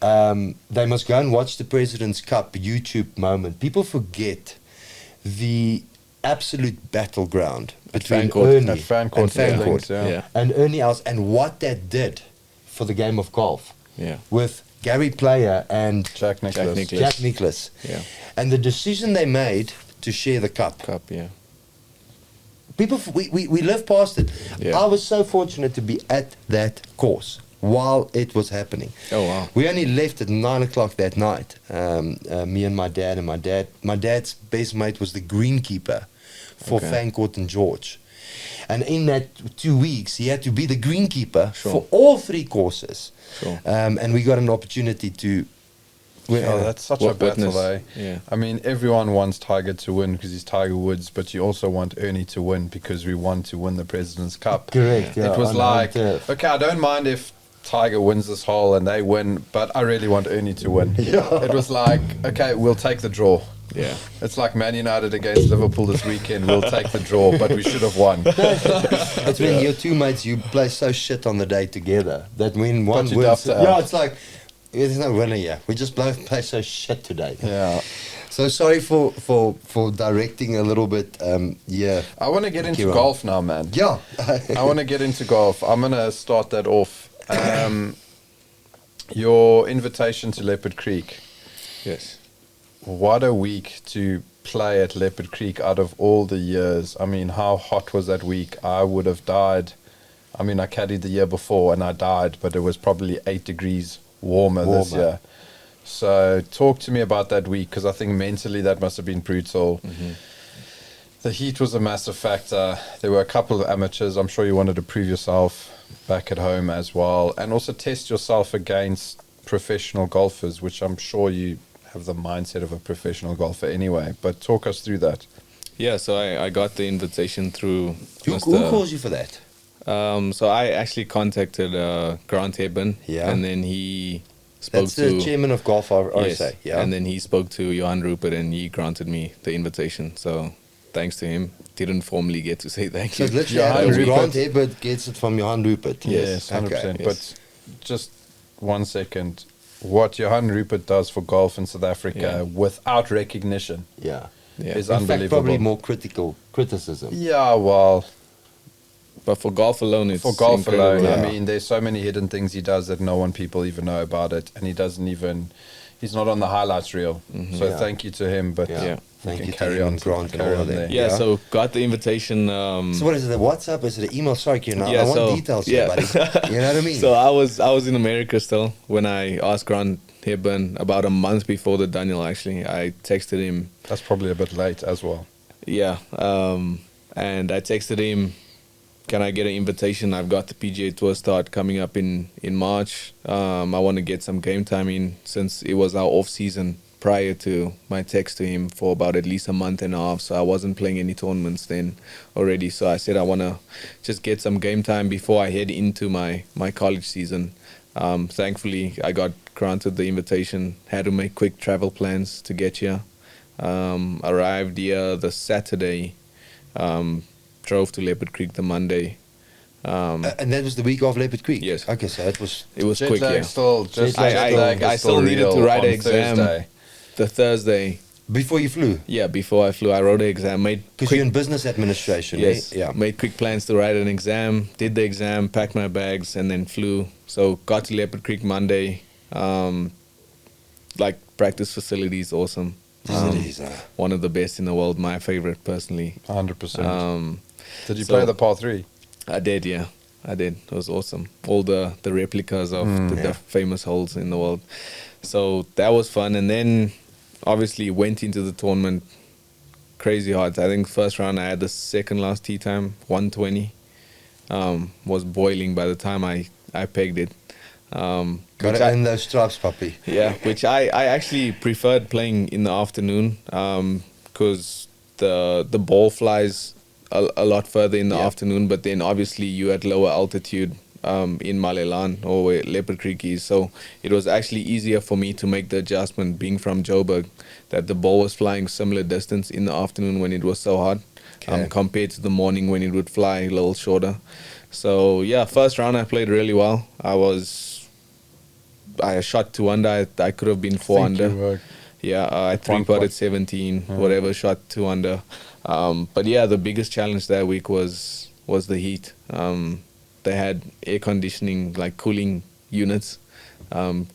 They must go and watch the President's Cup YouTube moment. People forget the absolute battleground between Fancourt. Ernie At Fancourt, and Fancourt Links, yeah. Yeah. and Ernie Els, and what that did for the game of golf Yeah. with Gary Player and Jack Nicklaus. Nicklaus. Jack Nicklaus. Yeah. And the decision they made to share the cup. Yeah. People, we live past it. Yeah. I was so fortunate to be at that course while it was happening. Oh, wow. We only left at 9 o'clock that night. Me and my dad, my dad's best mate was the greenkeeper for Okay. Fancourt and George. And in that 2 weeks, he had to be the greenkeeper Sure. for all three courses. Sure. And we got an opportunity to. Oh, that's such a Witness. battle, eh? Yeah. I mean, everyone wants Tiger to win because he's Tiger Woods, but you also want Ernie to win because we want to win the President's Cup. Correct, yeah, It was on like, home turf. okay, I don't mind if Tiger wins this hole and they win, but I really want Ernie to win. Yeah. It was like, okay, we'll take the draw. Yeah. It's like Man United against Liverpool this weekend. We'll take the draw, but we should have won. It's when your two mates, you play so shit on the day together that when one you wins, duff it out. it's like there's no winner here. We just both play so shit today. Yeah. So sorry for directing a little bit. Yeah. I want to get into Kieron. golf now, man. Yeah. I want to get into golf. I'm going to start that off. Your invitation to Leopard Creek. Yes. What a week to play at Leopard Creek out of all the years. I mean, how hot was that week? I would have died. I mean, I caddied the year before and I died, but it was probably 8 degrees warmer this year. So talk to me about that week, because I think mentally that must have been brutal. Mm-hmm. The heat was a massive factor. There were a couple of amateurs. I'm sure you wanted to prove yourself back at home as well, and also test yourself against professional golfers, which I'm sure you have the mindset of a professional golfer anyway. But talk us through that. Yeah, so I got the invitation through Who calls you for that? So I actually contacted Grant Hepburn, Yeah. and then he spoke That's to the chairman of Golf RSA. yes, Yeah. and then he spoke to Johan Rupert, and he granted me the invitation. So thanks to him. Didn't formally get to say thank So you. it's literally Johan happens. Rupert. Grant Hebert gets it from Johan Rupert. Yes, 100%. Okay. Yes. But just 1 second. What Johan Rupert does for golf in South Africa Yeah. without recognition Yeah. Yeah. is In fact, unbelievable. probably more criticism. Yeah, well, But for golf alone, it's for golf incredible. alone, Yeah. I mean, there's so many hidden things he does that no one people even know about it, and he doesn't even. He's not on the highlights reel. So Yeah. thank you to him. But Yeah. Yeah. Thank can you to carry him on and Grant and carry all on of them. there. Yeah, Yeah. so got the invitation. So what is it? The WhatsApp? Is it an email? Sorry, Kieran. Yeah, I want so- details yeah. here, buddy. You know what I mean? So I was in America still when I asked Grant Hepburn about a month before the Daniel. Actually, I texted him. that's probably a bit late as well. Yeah, and I texted him, can I get an invitation? I've got the PGA Tour start coming up in March. I want to get some game time in, since it was our off season prior to my text to him for about at least a month and a half. So I wasn't playing any tournaments then already. So I said I want to just get some game time before I head into my college season. Thankfully, I got granted the invitation, had to make quick travel plans to get here. Arrived here the Saturday, drove to Leopard Creek the Monday. and that was the week of Leopard Creek? Yes. Okay, so it was... It was Jet quick, lag yeah. still, just lag jet lag I is still needed real to write on an exam. Thursday. The Thursday, Before you flew? yeah, before I flew, I wrote an exam. Made Because quick, you're in business administration, yes, eh? Yeah. made quick plans to write an exam. Did the exam, packed my bags, and then flew. So got to Leopard Creek Monday. Like practice facilities, awesome. Yes, it is. One of the best in the world. My favorite, personally. 100%. Did you so- play the par 3? I did, yeah. I did. It was awesome. All the replicas of the famous holes in the world. So that was fun. And then obviously went into the tournament crazy hard. I think first round I had the second last tee time, 120. Was boiling by the time I pegged it. Got Which to I- earn those stripes, puppy. yeah, which I actually preferred playing in the afternoon because the ball flies a lot further in the afternoon, but then obviously you at lower altitude in Malelan or where Leopard Creek is, so it was actually easier for me to make the adjustment being from Joburg that the ball was flying similar distance in the afternoon when it was so hot compared to the morning when it would fly a little shorter. So yeah, first round I played really well. I shot 2 under. I could have been 4 under. Yeah, I 3-putted 17, whatever, shot 2 under. But yeah, the biggest challenge that week was the heat. They had air conditioning, like cooling units,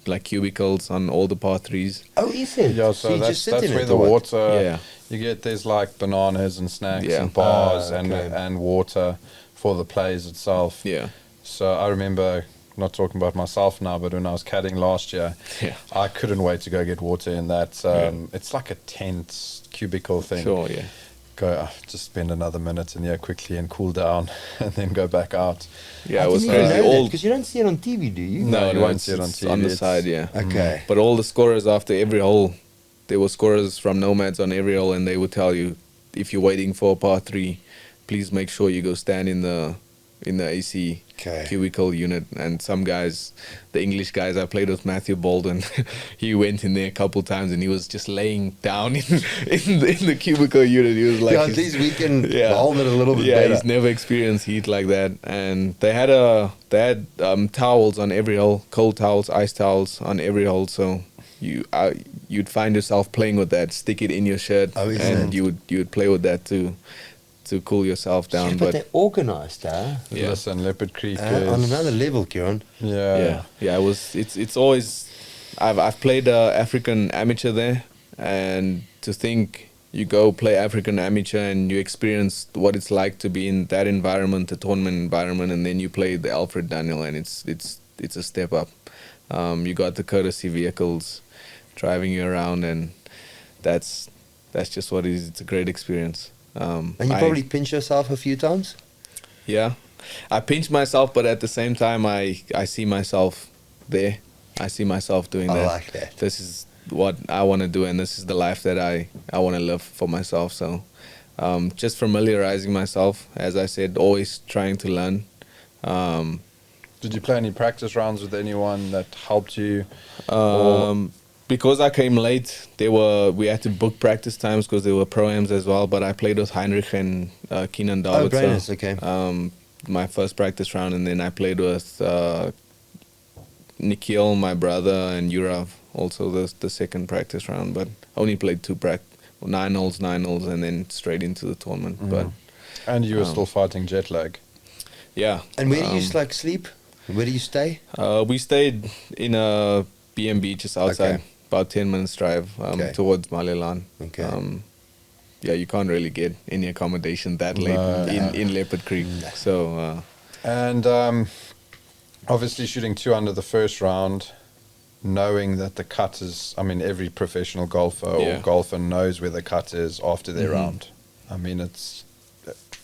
like cubicles on all the par 3s. Oh, is it? Yeah, so so you that's, just sit that's in where it, the or what? water, Yeah. you get, there's like bananas and snacks Yeah. and bars okay. and water for the players itself. Yeah. So I remember, not talking about myself now, but when I was caddying last year, Yeah. I couldn't wait to go get water in that. It's like a tent cubicle thing. Sure, yeah. Go, just spend another minute in here quickly and cool down and then go back out. Yeah, I it was didn't even crazy. know that, All because you don't see it on TV, do you? No, you won't it's- see it on it's TV. on the It's- side, yeah. Okay. But all the scorers after every hole, there were scorers from Nomads on every hole, and they would tell you, if you're waiting for a par 3, please make sure you go stand in the in the AC Okay. cubicle unit, and some guys, the English guys, I played with Matthew Bolden. He went in there a couple times and he was just laying down in the cubicle unit. He was like, Yeah, at least we can hold it a little bit yeah, better. he's never experienced heat like that. And they had towels on every hole, cold towels, ice towels on every hole. So you'd find yourself playing with that, stick it in your shirt, and you would play with that to cool yourself down. Yeah, but they're organized, huh? Yeah. Listen, Leopard Creek is On another level, Kieron. Yeah. It's always. I've played African amateur there, and to think you go play African amateur and you experience what it's like to be in that environment, the tournament environment, and then you play the Alfred Daniel, and it's a step up. You got the courtesy vehicles driving you around, and that's just what it is. It's a great experience. And you probably pinch yourself a few times? Yeah, I pinch myself, but at the same time, I see myself there. I see myself doing that. I like that. This is what I want to do, and this is the life that I want to live for myself. So just familiarizing myself, as I said, always trying to learn. Did you play any practice rounds with anyone that helped you? Because I came late, we had to book practice times because there were pro-ams as well. But I played with Heinrich and Keenan Oh, David. brilliant, okay. My first practice round, and then I played with Nikhil, my brother, and Yurav, also the second practice round. But only played 9 holes, and then straight into the tournament. But And you were still fighting jet lag. yeah. And where do you sleep? Where do you stay? We stayed in a B&B just outside. Okay. About 10 minutes drive towards Malilan. Okay. Yeah, you can't really get any accommodation that late in Leopard Creek. So And obviously shooting 2 under the first round, knowing that the cut is, I mean, every professional golfer or golfer knows where the cut is after their round. I mean, it's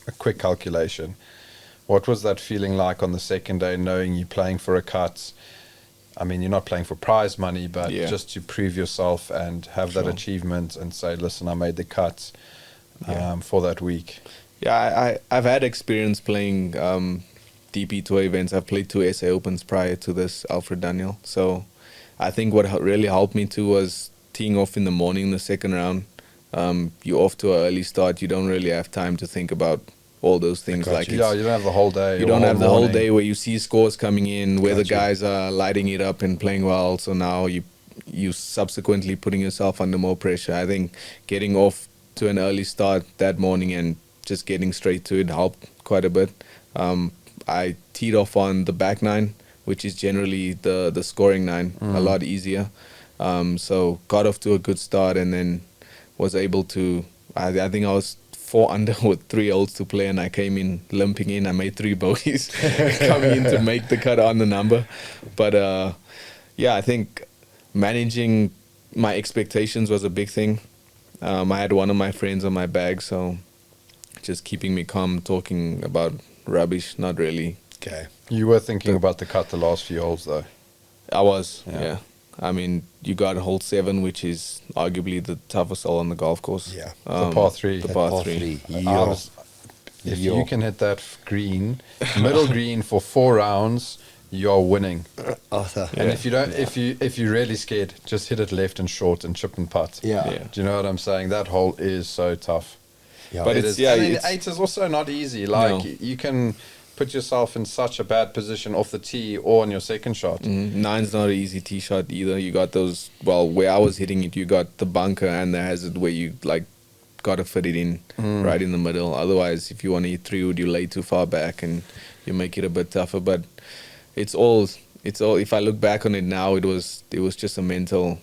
a quick calculation. What was that feeling like on the second day, knowing you're playing for a cut? I mean, you're not playing for prize money, but just to prove yourself and have that achievement and say, listen, I made the cut for that week. yeah, I've had experience playing DP Tour events. I've played 2 SA Opens prior to this Alfred Daniel. So I think what really helped me too was teeing off in the morning, the second round. You're off to an early start. You don't really have time to think about all those things. Like you don't have the whole day. You don't have the whole day where you see scores coming in, where the guys are lighting it up and playing well. So now you subsequently putting yourself under more pressure. I think getting off to an early start that morning and just getting straight to it helped quite a bit. I teed off on the back 9, which is generally the scoring 9, a lot easier. So got off to a good start and then was able to, I think I was 4 under with 3 holes to play, and I came in limping in. I made 3 bogeys coming in to make the cut on the number. But yeah, I think managing my expectations was a big thing. I had one of my friends on my bag, so just keeping me calm, talking about rubbish, not really. Okay. You were thinking about the cut the last few holes, though. I was, yeah. I mean, you got hole 7, which is arguably the toughest hole on the golf course. Yeah. The par 3. The par 3. If you can hit that green, middle green for 4 rounds, you're winning. Arthur. And if you don't, if you're really scared, just hit it left and short and chip and putt. Yeah. Do you know what I'm saying? That hole is so tough. Yeah. But It it's, is. I mean, it's 8 is also not easy. Like No. you can put yourself in such a bad position off the tee or on your second shot. 9's not an easy tee shot either. You got those, well, where I was hitting it, you got the bunker and the hazard where you like got to fit it in right in the middle. Otherwise, if you want to hit 3 wood, you lay too far back and you make it a bit tougher. But it's all. If I look back on it now, it was just a mental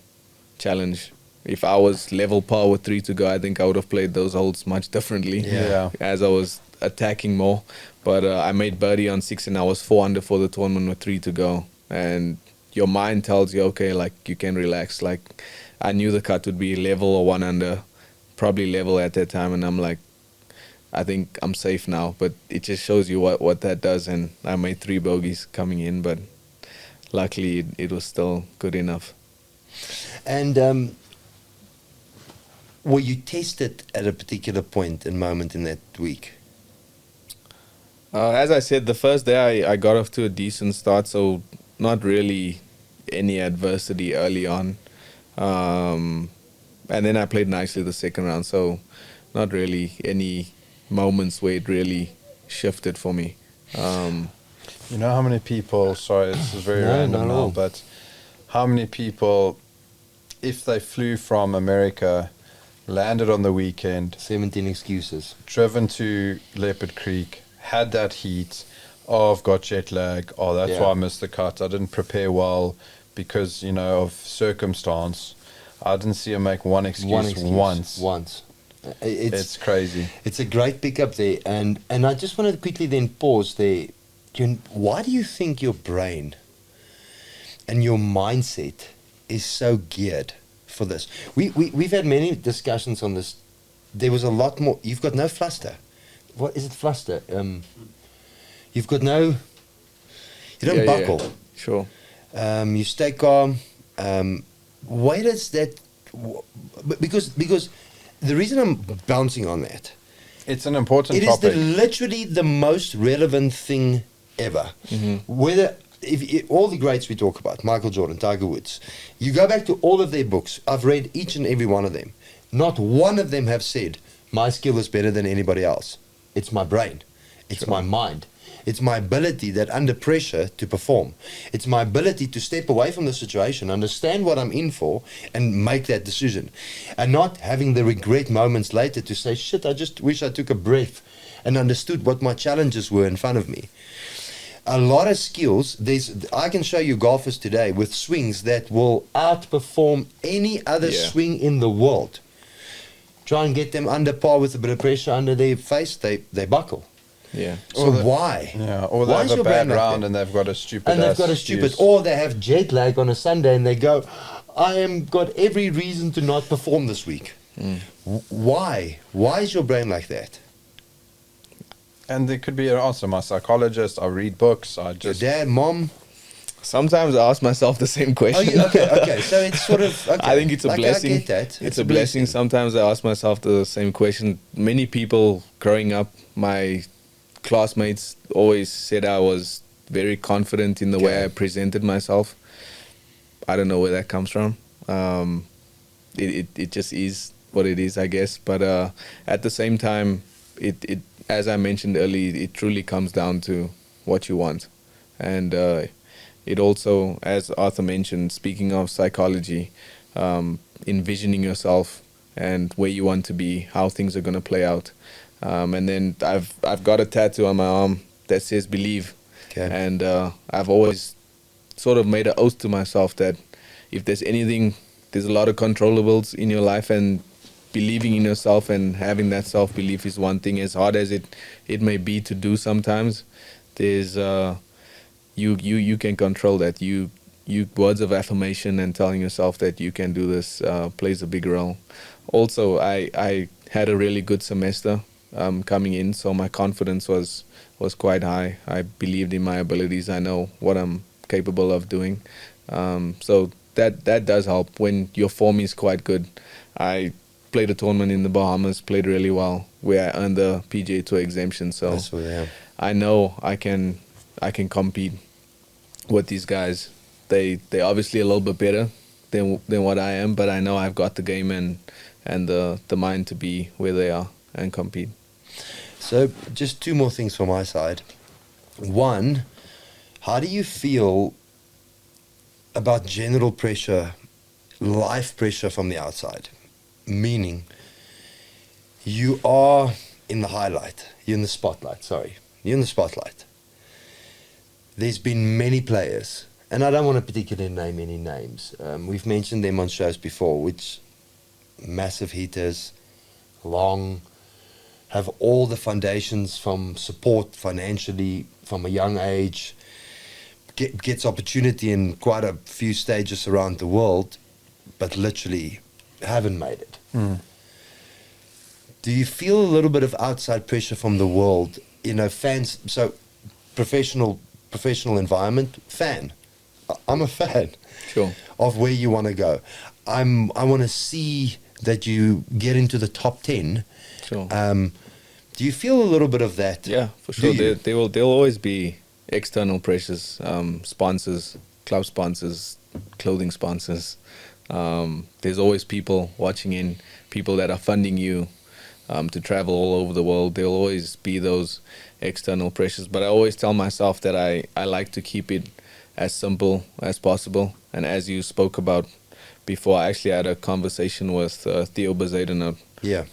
challenge. If I was level par with 3 to go, I think I would have played those holes much differently. Yeah. As I was attacking more. But I made birdie on 6 and I was 4 under for the tournament with 3 to go. And your mind tells you, okay, like you can relax. Like I knew the cut would be level or 1 under, probably level at that time. And I'm like, I think I'm safe now. But it just shows you what that does. And I made 3 bogeys coming in, but luckily it was still good enough. And were you tested at a particular point and moment in that week? As I said, the first day I got off to a decent start, so not really any adversity early on. And then I played nicely the second round, so not really any moments where it really shifted for me. You know how many people, sorry, this is very random now, but how many people, if they flew from America, landed on the weekend, 17 excuses, driven to Leopard Creek, had that heat, oh, I've got jet lag, oh, that's why I missed the cut, I didn't prepare well because, you know, of circumstance. I didn't see him make one excuse once. It's crazy. It's a great pickup there, and I just wanted to quickly then pause there. Why do you think your brain and your mindset is so geared for this? We've had many discussions on this. There was a lot more. You've got no fluster. What is it, fluster? You've got no. You don't buckle. Yeah. Sure. You stay calm. Why does that? Because the reason I'm bouncing on that. It's an important topic. It is literally the most relevant thing ever. Whether if all the greats we talk about, Michael Jordan, Tiger Woods, you go back to all of their books. I've read each and every one of them. Not one of them have said my skill is better than anybody else. It's my brain. It's my mind. It's my ability that under pressure to perform. It's my ability to step away from the situation, understand what I'm in for, and make that decision. And not having the regret moments later to say, shit, I just wish I took a breath and understood what my challenges were in front of me. A lot of skills, I can show you golfers today with swings that will outperform any other swing in the world. Try and get them under par with a bit of pressure under their face, they buckle. Yeah. So why? Yeah. Or they have a bad round and they've got a stupid. Or they have jet lag on a Sunday and they go, I am got every reason to not perform this week. Why? Why is your brain like that? And there could be an answer. My psychologist. I read books. I just. Your dad, mom. Sometimes I ask myself the same question. Okay. So it's sort of. Okay. I think it's a blessing. I get that. It's a blessing. Sometimes I ask myself the same question. Many people growing up, my classmates always said I was very confident in the way I presented myself. I don't know where that comes from. It just is what it is, I guess. But at the same time, it as I mentioned earlier, it truly comes down to what you want. And it also, as Arthur mentioned, speaking of psychology, envisioning yourself and where you want to be, how things are going to play out. And then I've got a tattoo on my arm that says believe. Okay. And I've always sort of made an oath to myself that if there's anything, there's a lot of controllables in your life, and believing in yourself and having that self-belief is one thing. As hard as it may be to do sometimes, there's you can control that. You words of affirmation and telling yourself that you can do this plays a big role. Also, I had a really good semester coming in, so my confidence was quite high. I believed in my abilities. I know what I'm capable of doing. So that does help when your form is quite good. I played a tournament in the Bahamas, played really well, where I earned the PGA Tour exemption. So I know I can compete with these guys. They're obviously a little bit better than what I am, but I know I've got the game and the mind to be where they are and compete. So just two more things from my side. One, how do you feel about general pressure, life pressure from the outside? Meaning, you are in the highlight. You're in the spotlight, You're in the spotlight. There's been many players, and I don't want to particularly name any names. We've mentioned them on shows before, which massive hitters, long, have all the foundations from support financially from a young age, gets opportunity in quite a few stages around the world, but literally haven't made it. Do you feel a little bit of outside pressure from the world? Fans, so professional environment, fan. I'm a fan of where you want to go. I want to see that you get into the top 10. Do you feel a little bit of that? Yeah, for sure. Do you? There'll always be external pressures, sponsors, club sponsors, clothing sponsors. There's always people watching in, people that are funding you to travel all over the world. There'll always be those external pressures. But I always tell myself that I like to keep it as simple as possible. And as you spoke about before, I actually had a conversation with Theo Bezuidenhout. Yeah.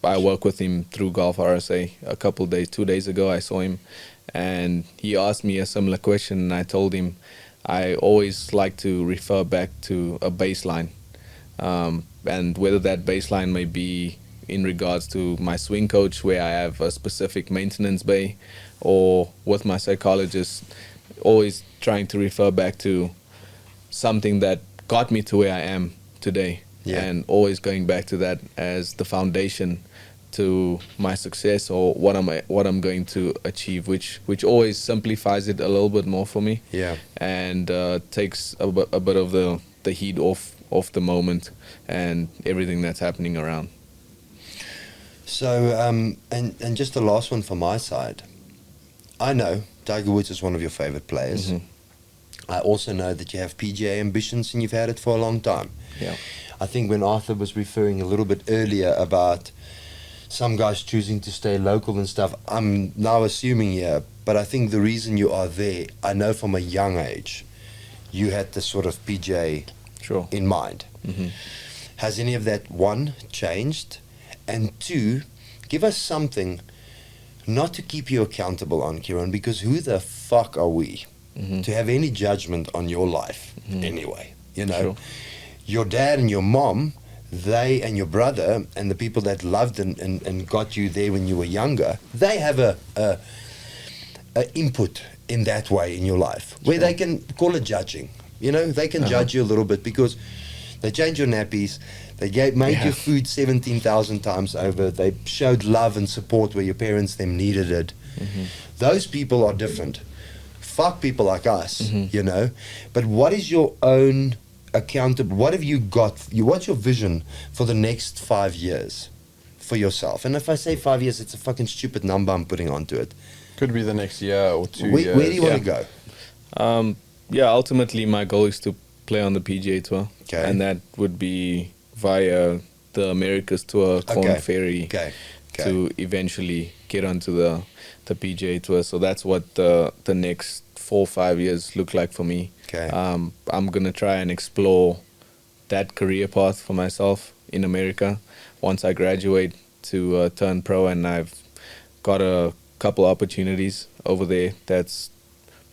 I work with him through Golf RSA a couple of days, 2 days ago. I saw him and he asked me a similar question, and I told him I always like to refer back to a baseline, and whether that baseline may be in regards to my swing coach, where I have a specific maintenance bay, or with my psychologist, always trying to refer back to something that got me to where I am today. Yeah. And always going back to that as the foundation to my success, or what I'm going to achieve, which always simplifies it a little bit more for me. Yeah. And takes a bit of the heat off the moment and everything that's happening around. So, and just the last one from my side. I know Tiger Woods is one of your favorite players. Mm-hmm. I also know that you have PGA ambitions and you've had it for a long time. Yeah. I think when Arthur was referring a little bit earlier about some guys choosing to stay local and stuff, I'm now assuming here, but I think the reason you are there, I know from a young age, you had this sort of PGA Sure. in mind. Mm-hmm. Has any of that, one, changed? And two, give us something not to keep you accountable on, Kieron, because who the fuck are we to have any judgment on your life anyway? You know, Sure. your dad and your mom, they and your brother and the people that loved and got you there when you were younger, they have a input in that way in your life where they can call it judging. You know, they can judge you a little bit because they changed your nappies, they made your food 17,000 times over, they showed love and support where your parents them needed it. Those people are different. Fuck people like us, you know. But what is your own accountable? What have you got? What's your vision for the next 5 years for yourself? And if I say 5 years, it's a fucking stupid number I'm putting onto it. Could be the next year or 2 Where years. do you want to go? Yeah, ultimately my goal is to play on the PGA Tour. Okay. And that would be via the Americas Tour, Korn Ferry, Okay. to eventually get onto the PGA Tour. So that's what the next 4 or 5 years look like for me. Okay. I'm going to try and explore that career path for myself in America once I graduate to turn pro, and I've got a couple opportunities over there that's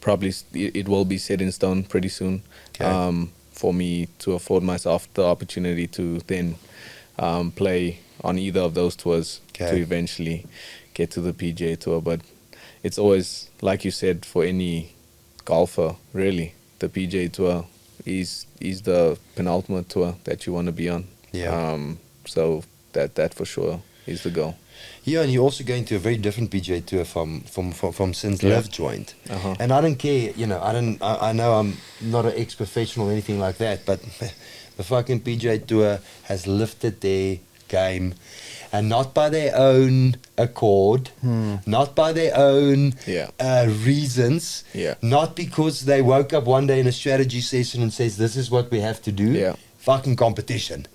probably, it will be set in stone pretty soon. Okay. For me to afford myself the opportunity to then play on either of those tours to eventually get to the PGA Tour. But it's always, like you said, for any golfer, really, the PGA Tour is the penultimate tour that you want to be on. Yeah. So that for sure is the goal. Yeah, and you're also going to a very different PGA Tour from since Liv joined. And I don't care, you know, I know I'm not an ex-professional or anything like that, but the fucking PGA Tour has lifted their game, and not by their own accord, not by their own reasons, not because they woke up one day in a strategy session and says, this is what we have to do. Fucking competition.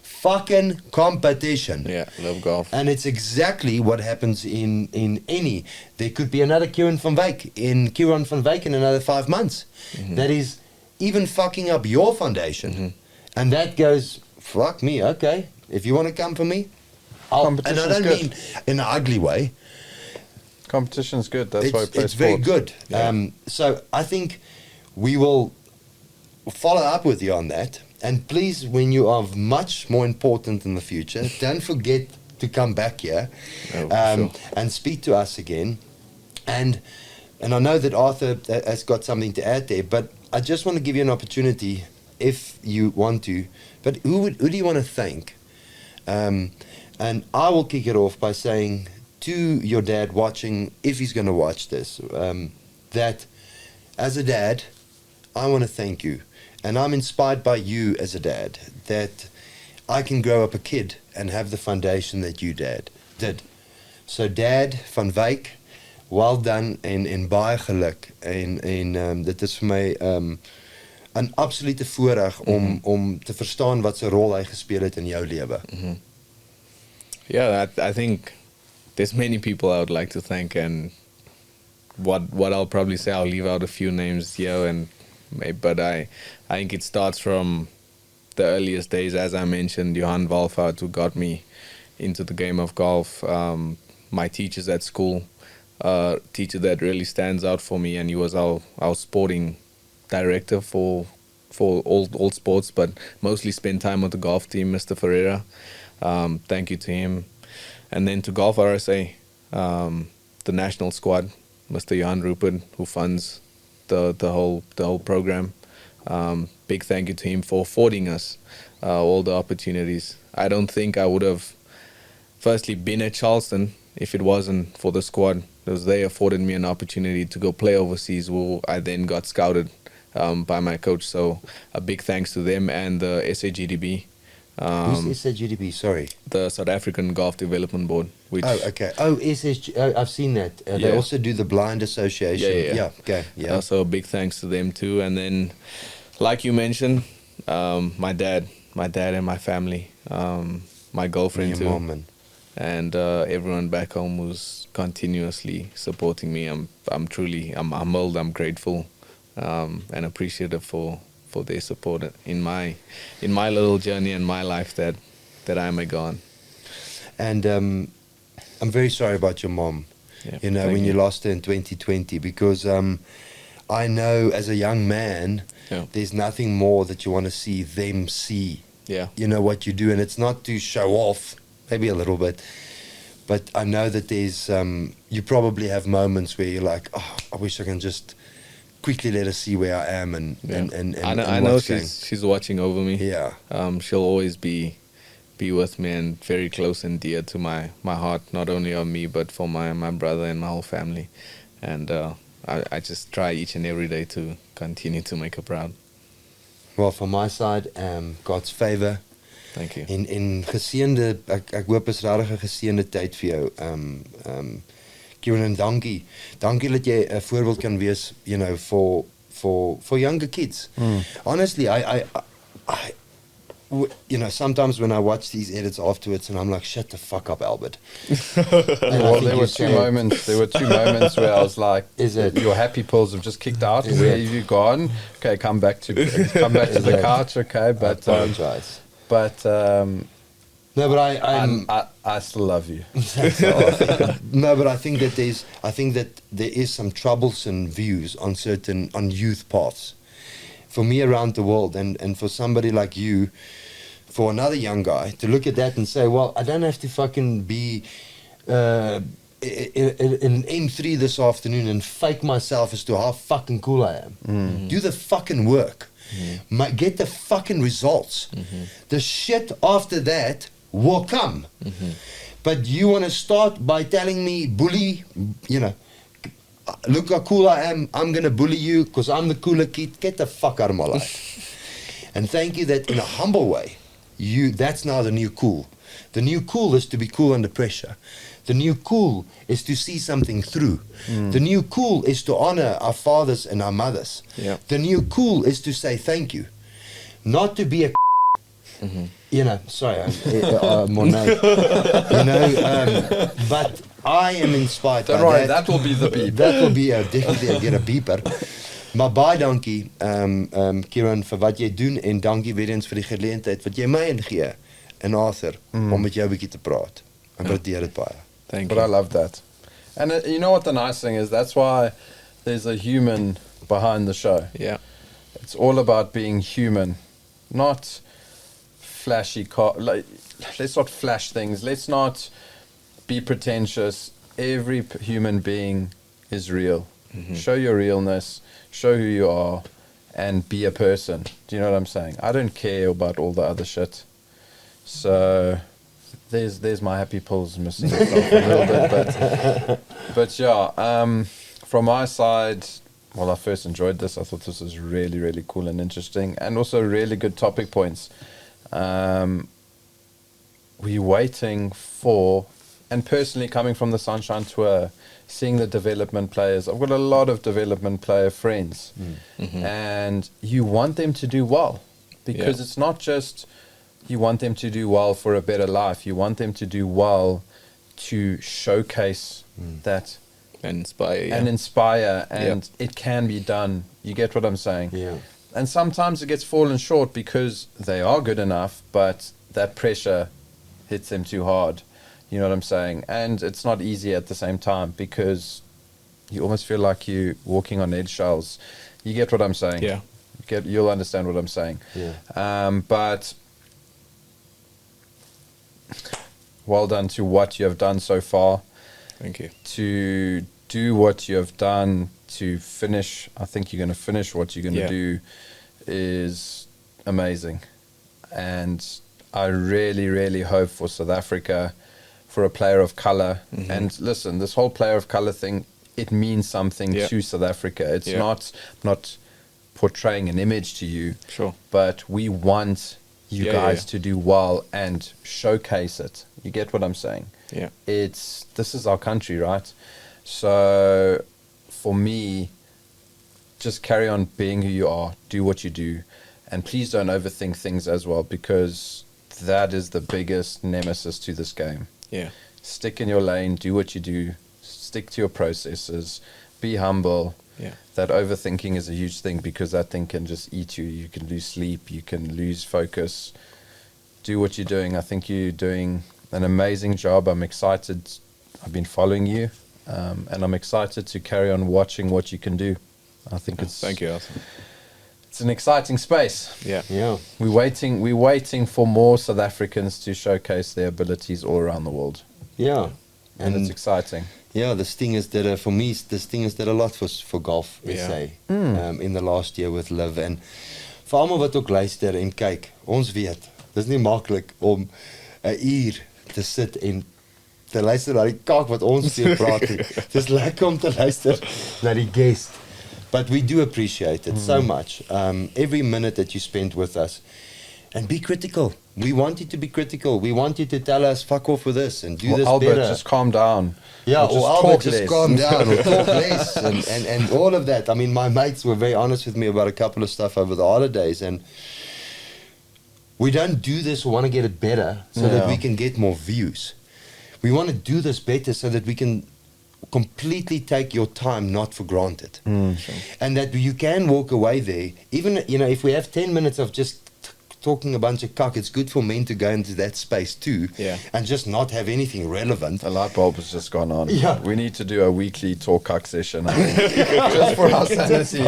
Fucking competition. Love golf. And it's exactly what happens in any. There could be another Kieron van Wyk in another 5 months. That is even fucking up your foundation. And that goes, fuck me, okay. If you want to come for me, and I don't mean in an ugly way. Competition's good. That's why I play it's very sports. good. So I think we will follow up with you on that. And please, when you are much more important in the future, don't forget to come back here and speak to us again. And I know that Arthur has got something to add there, but I just want to give you an opportunity, if you want to. But who do you want to thank? And I will kick it off by saying to your dad watching, if he's going to watch this, that as a dad, I want to thank you. And I'm inspired by you as a dad, that I can grow up a kid and have the foundation that you dad did. So Dad van Wyk, well done en baie geluk. En dit is vir my 'n absolute voorreg om te verstaan wat se rol hy gespeel het in jou lewe. Yeah, I think there's many people I would like to thank, and what I'll probably say, I'll leave out a few names here, but I think it starts from the earliest days, as I mentioned, Johan Walfout, who got me into the game of golf, my teachers at school, teacher that really stands out for me, and he was our sporting director for all sports, but mostly spent time with the golf team, Mr. Ferreira. Thank you to him. And then to Golf RSA, the national squad, Mr. Johan Rupert, who funds the whole program. Big thank you to him for affording us all the opportunities. I don't think I would have firstly been at Charleston if it wasn't for the squad, because they afforded me an opportunity to go play overseas, where I then got scouted by my coach. So a big thanks to them and the SAGDB. Who's SAGDB? Sorry. The South African Golf Development Board. Which Okay. I've seen that. They also do the Blind Association. Yeah. Okay. Yeah. So a big thanks to them too. And then, like you mentioned, my dad and my family, my girlfriend too, Mom and everyone back home who's continuously supporting me. I'm humbled. I'm grateful, and appreciative for their support in my little journey and my life that I may go on. And I'm very sorry about your mom. Yeah, when you lost her in 2020, because I know as a young man, there's nothing more that you want to see them see. Yeah. What you do, and it's not to show off, maybe a little bit, but I know that there's you probably have moments where you're like, oh, I wish I can just quickly let her see where I am and I know she's watching over me. Yeah. She'll always be with me and very close and dear to my heart, not only of me but for my brother and my whole family. And I just try each and every day to continue to make her proud. Well, from my side, God's favor. Thank you. En geseënde, ek hoop is regtig 'n geseënde tyd vir jou. Kieron, en dankie. Dankie dat jy 'n voorbeeld kan wees, for younger kids. Honestly, I sometimes when I watch these edits afterwards, and I'm like, shut the fuck up, Albert. Well, there were two moments where I was like, Is it? Your happy pills have just kicked out. Where have you gone? Okay, come back to the couch. Okay, but I apologize. No, but I still love you. No, but I think that there is some troublesome views on youth paths. For me around the world, and for somebody like you, for another young guy, to look at that and say, well, I don't have to fucking be in M3 this afternoon and fake myself as to how fucking cool I am. Do the fucking work. Get the fucking results. The shit after that will come. But you want to start by telling me, bully, look how cool I am, I'm going to bully you because I'm the cooler kid. Get the fuck out of my life. And thank you that in a humble way, that's now the new cool. The new cool is to be cool under pressure. The new cool is to see something through. The new cool is to honor our fathers and our mothers. Yeah. The new cool is to say thank you. Not to be a sorry, Monet. But I am inspired Don't by worry, that. that will be the beep. That will be definitely get a beeper. Maar baie dankie, Kieron, vir wat jy doen, en dankie weer eens vir die geleentheid wat jy my ingee, en Arthur, om met jou 'n bietjie te praat. Ek waardeer dit baie. Thank But you. I love that. And you know what the nice thing is? That's why there's a human behind the show. Yeah. It's all about being human, not flashy. Let's not flash things. Let's not be pretentious. Every human being is real. Show your realness, show who you are, and be a person. Do you know what I'm saying? I don't care about all the other shit. So there's my happy pills missing itself a little bit, but yeah. From my side, well, I first enjoyed this. I thought this was really, really cool and interesting, and also really good topic points. We're waiting for and personally coming from the Sunshine Tour, seeing the development players, I've got a lot of development player friends, and you want them to do well, because it's not just you want them to do well for a better life. You want them to do well to showcase that And inspire. and inspire, and it can be done. You get what I'm saying? Yeah. And sometimes it gets fallen short because they are good enough, but that pressure hits them too hard. You know what I'm saying? And it's not easy at the same time, because you almost feel like you're walking on eggshells. You get what I'm saying? Yeah. You'll understand what I'm saying. Yeah. But well done to what you have done so far. Thank you. To do what you have done, to finish, I think you're going to finish what you're going to do, is amazing. And I really, really hope for South Africa, for a player of color. And listen, this whole player of color thing, it means something to South Africa. It's not portraying an image to you. Sure. But we want you guys to do well and showcase it. You get what I'm saying? Yeah. This is our country, right? So for me, just carry on being who you are, do what you do, and please don't overthink things as well, because that is the biggest nemesis to this game. Yeah. Stick in your lane, do what you do, stick to your processes, be humble. Yeah. That overthinking is a huge thing, because that thing can just eat you. You can lose sleep, you can lose focus. Do what you're doing. I think you're doing an amazing job. I'm excited. I've been following you, and I'm excited to carry on watching what you can do. I think Thank you, Arthur. It's an exciting space. Yeah. Yeah. We're waiting for more South Africans to showcase their abilities all around the world, Yeah. and it's exciting. Yeah, the Stingers did for me. The Stingers did a lot for golf SA in the last year with Liv, en vir almal wat ook luister en kyk, ons weet, dis nie maklik om 'n uur te sit en te luister na die kak wat ons weer praat nie. Dis lekker om te luister na die guest, but we do appreciate it so much. Every minute that you spend with us, and be critical. We want you to be critical. We want you to tell us, fuck off with this and do this Albert, better. just calm down. Yeah, Or or Albert, talk just less. calm down or talk less and all of that. I mean, my mates were very honest with me about a couple of stuff over the holidays, and we don't do this, we want to get it better so that we can get more views. We want to do this better so that we can completely take your time not for granted. And that you can walk away there, even, you know, if we have 10 minutes of just talking a bunch of cuck, it's good for men to go into that space too, and just not have anything relevant. The light bulb has just gone on. Yeah. We need to do a weekly talk cuck session, I think. Just for our sanity.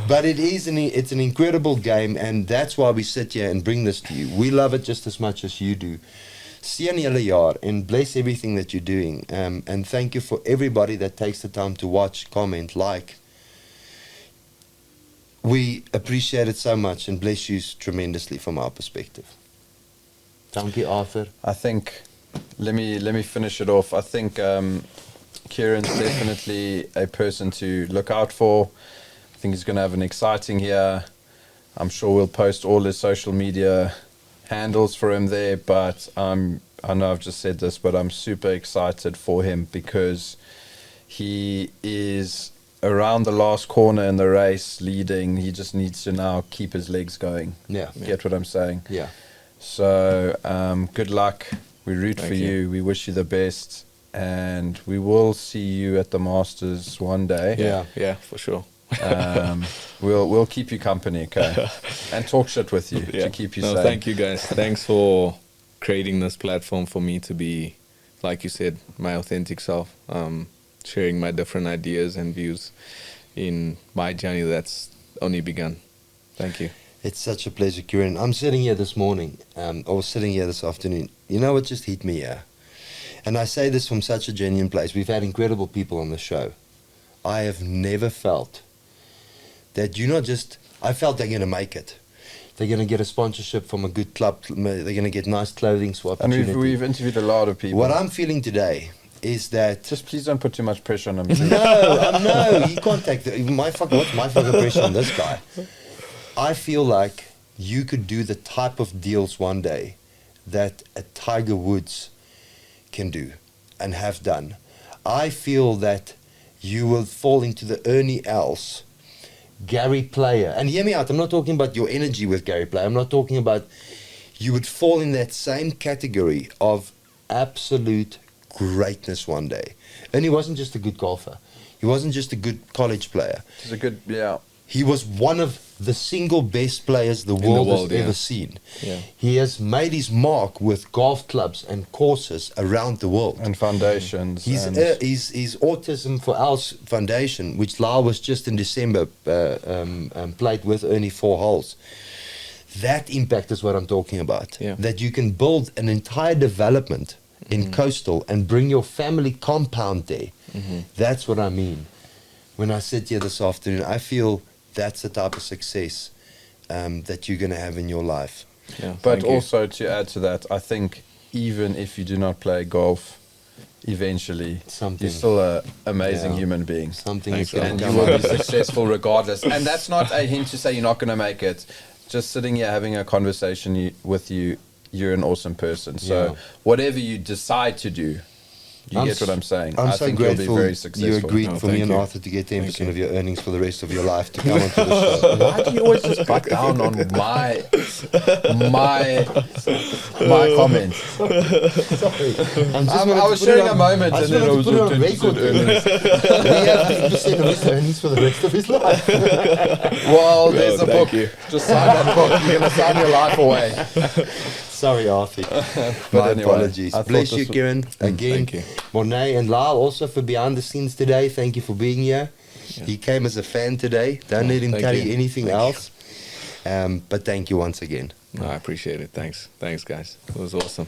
But it's an incredible game, and that's why we sit here and bring this to you. We love it just as much as you do. Seën julle jaar and bless everything that you're doing. And thank you for everybody that takes the time to watch, comment, like. We appreciate it so much and bless you tremendously from our perspective. Dankie, Arthur. I think, let me finish it off. I think Kieron's definitely a person to look out for. I think he's going to have an exciting year. I'm sure we'll post all his social media handles for him there, but I know I've just said this, but I'm super excited for him, because he is around the last corner in the race, leading. He just needs to now keep his legs going. Yeah. Get what I'm saying? Yeah. So good luck. We root for you. We wish you the best, and we will see you at the Masters one day. Yeah, for sure. We'll keep you company, okay? And talk shit with you to keep you sane. Thank you, guys. Thanks for creating this platform for me to be, like you said, my authentic self. Sharing my different ideas and views in my journey that's only begun. Thank you. It's such a pleasure, Kieron. I'm sitting here this morning, or sitting here this afternoon. You know what just hit me here? And I say this from such a genuine place. We've had incredible people on the show. I have never felt that I felt they're going to make it. They're going to get a sponsorship from a good club. They're going to get nice clothing swap. And we've interviewed a lot of people. What I'm feeling today is that... Just please don't put too much pressure on him. No, he what's my fucking pressure on this guy? I feel like you could do the type of deals one day that a Tiger Woods can do and have done, I feel that you will fall into the Ernie Els, Gary Player. And hear me out, I'm not talking about your energy with Gary Player. I'm not talking about, you would fall in that same category of absolute greatness one day. And he wasn't just a good golfer. He wasn't just a good college player. He's a good, yeah. He was one of the single best players the world has ever seen. Yeah. He has made his mark with golf clubs and courses around the world. And foundations. His Autism for Owls Foundation, which Lyle was just in December played with Ernie 4 holes. That impact is what I'm talking about. Yeah. That you can build an entire development in coastal and bring your family compound there. That's what I mean. When I sit here this afternoon, I feel that's the type of success that you're going to have in your life. Yeah, But also to add to that, I think even if you do not play golf, eventually Something. you're still an amazing human being. Something Thanks, is going And to you come will up. be successful regardless. And that's not a hint to say you're not going to make it. Just sitting here having a conversation with you, you're an awesome person. So Yeah. whatever you decide to do, you I'm get what I'm saying. I'm I so think grateful you'll be very successful. you agreed No, for me thank and you. Arthur to get 10% Thank of your earnings for the rest of your life to come onto the show. Why do you always just butt down on my comments? Sorry. I was sharing a moment and then it was put it on 10% record. earnings. We have 10% of his earnings for the rest of his life. Well, there's a thank book. you. Just sign that book. You're going to sign your life away. Sorry, Arthur. But My anyway, apologies. I thought Bless this you, was- Kieron. Again, Thank you. Monet and Lyle also for behind the scenes today. Thank you for being here. He came as a fan today. Don't let him Thank tell you. you anything Thank else. But thank you once again. No, I appreciate it. Thanks, guys. It was awesome.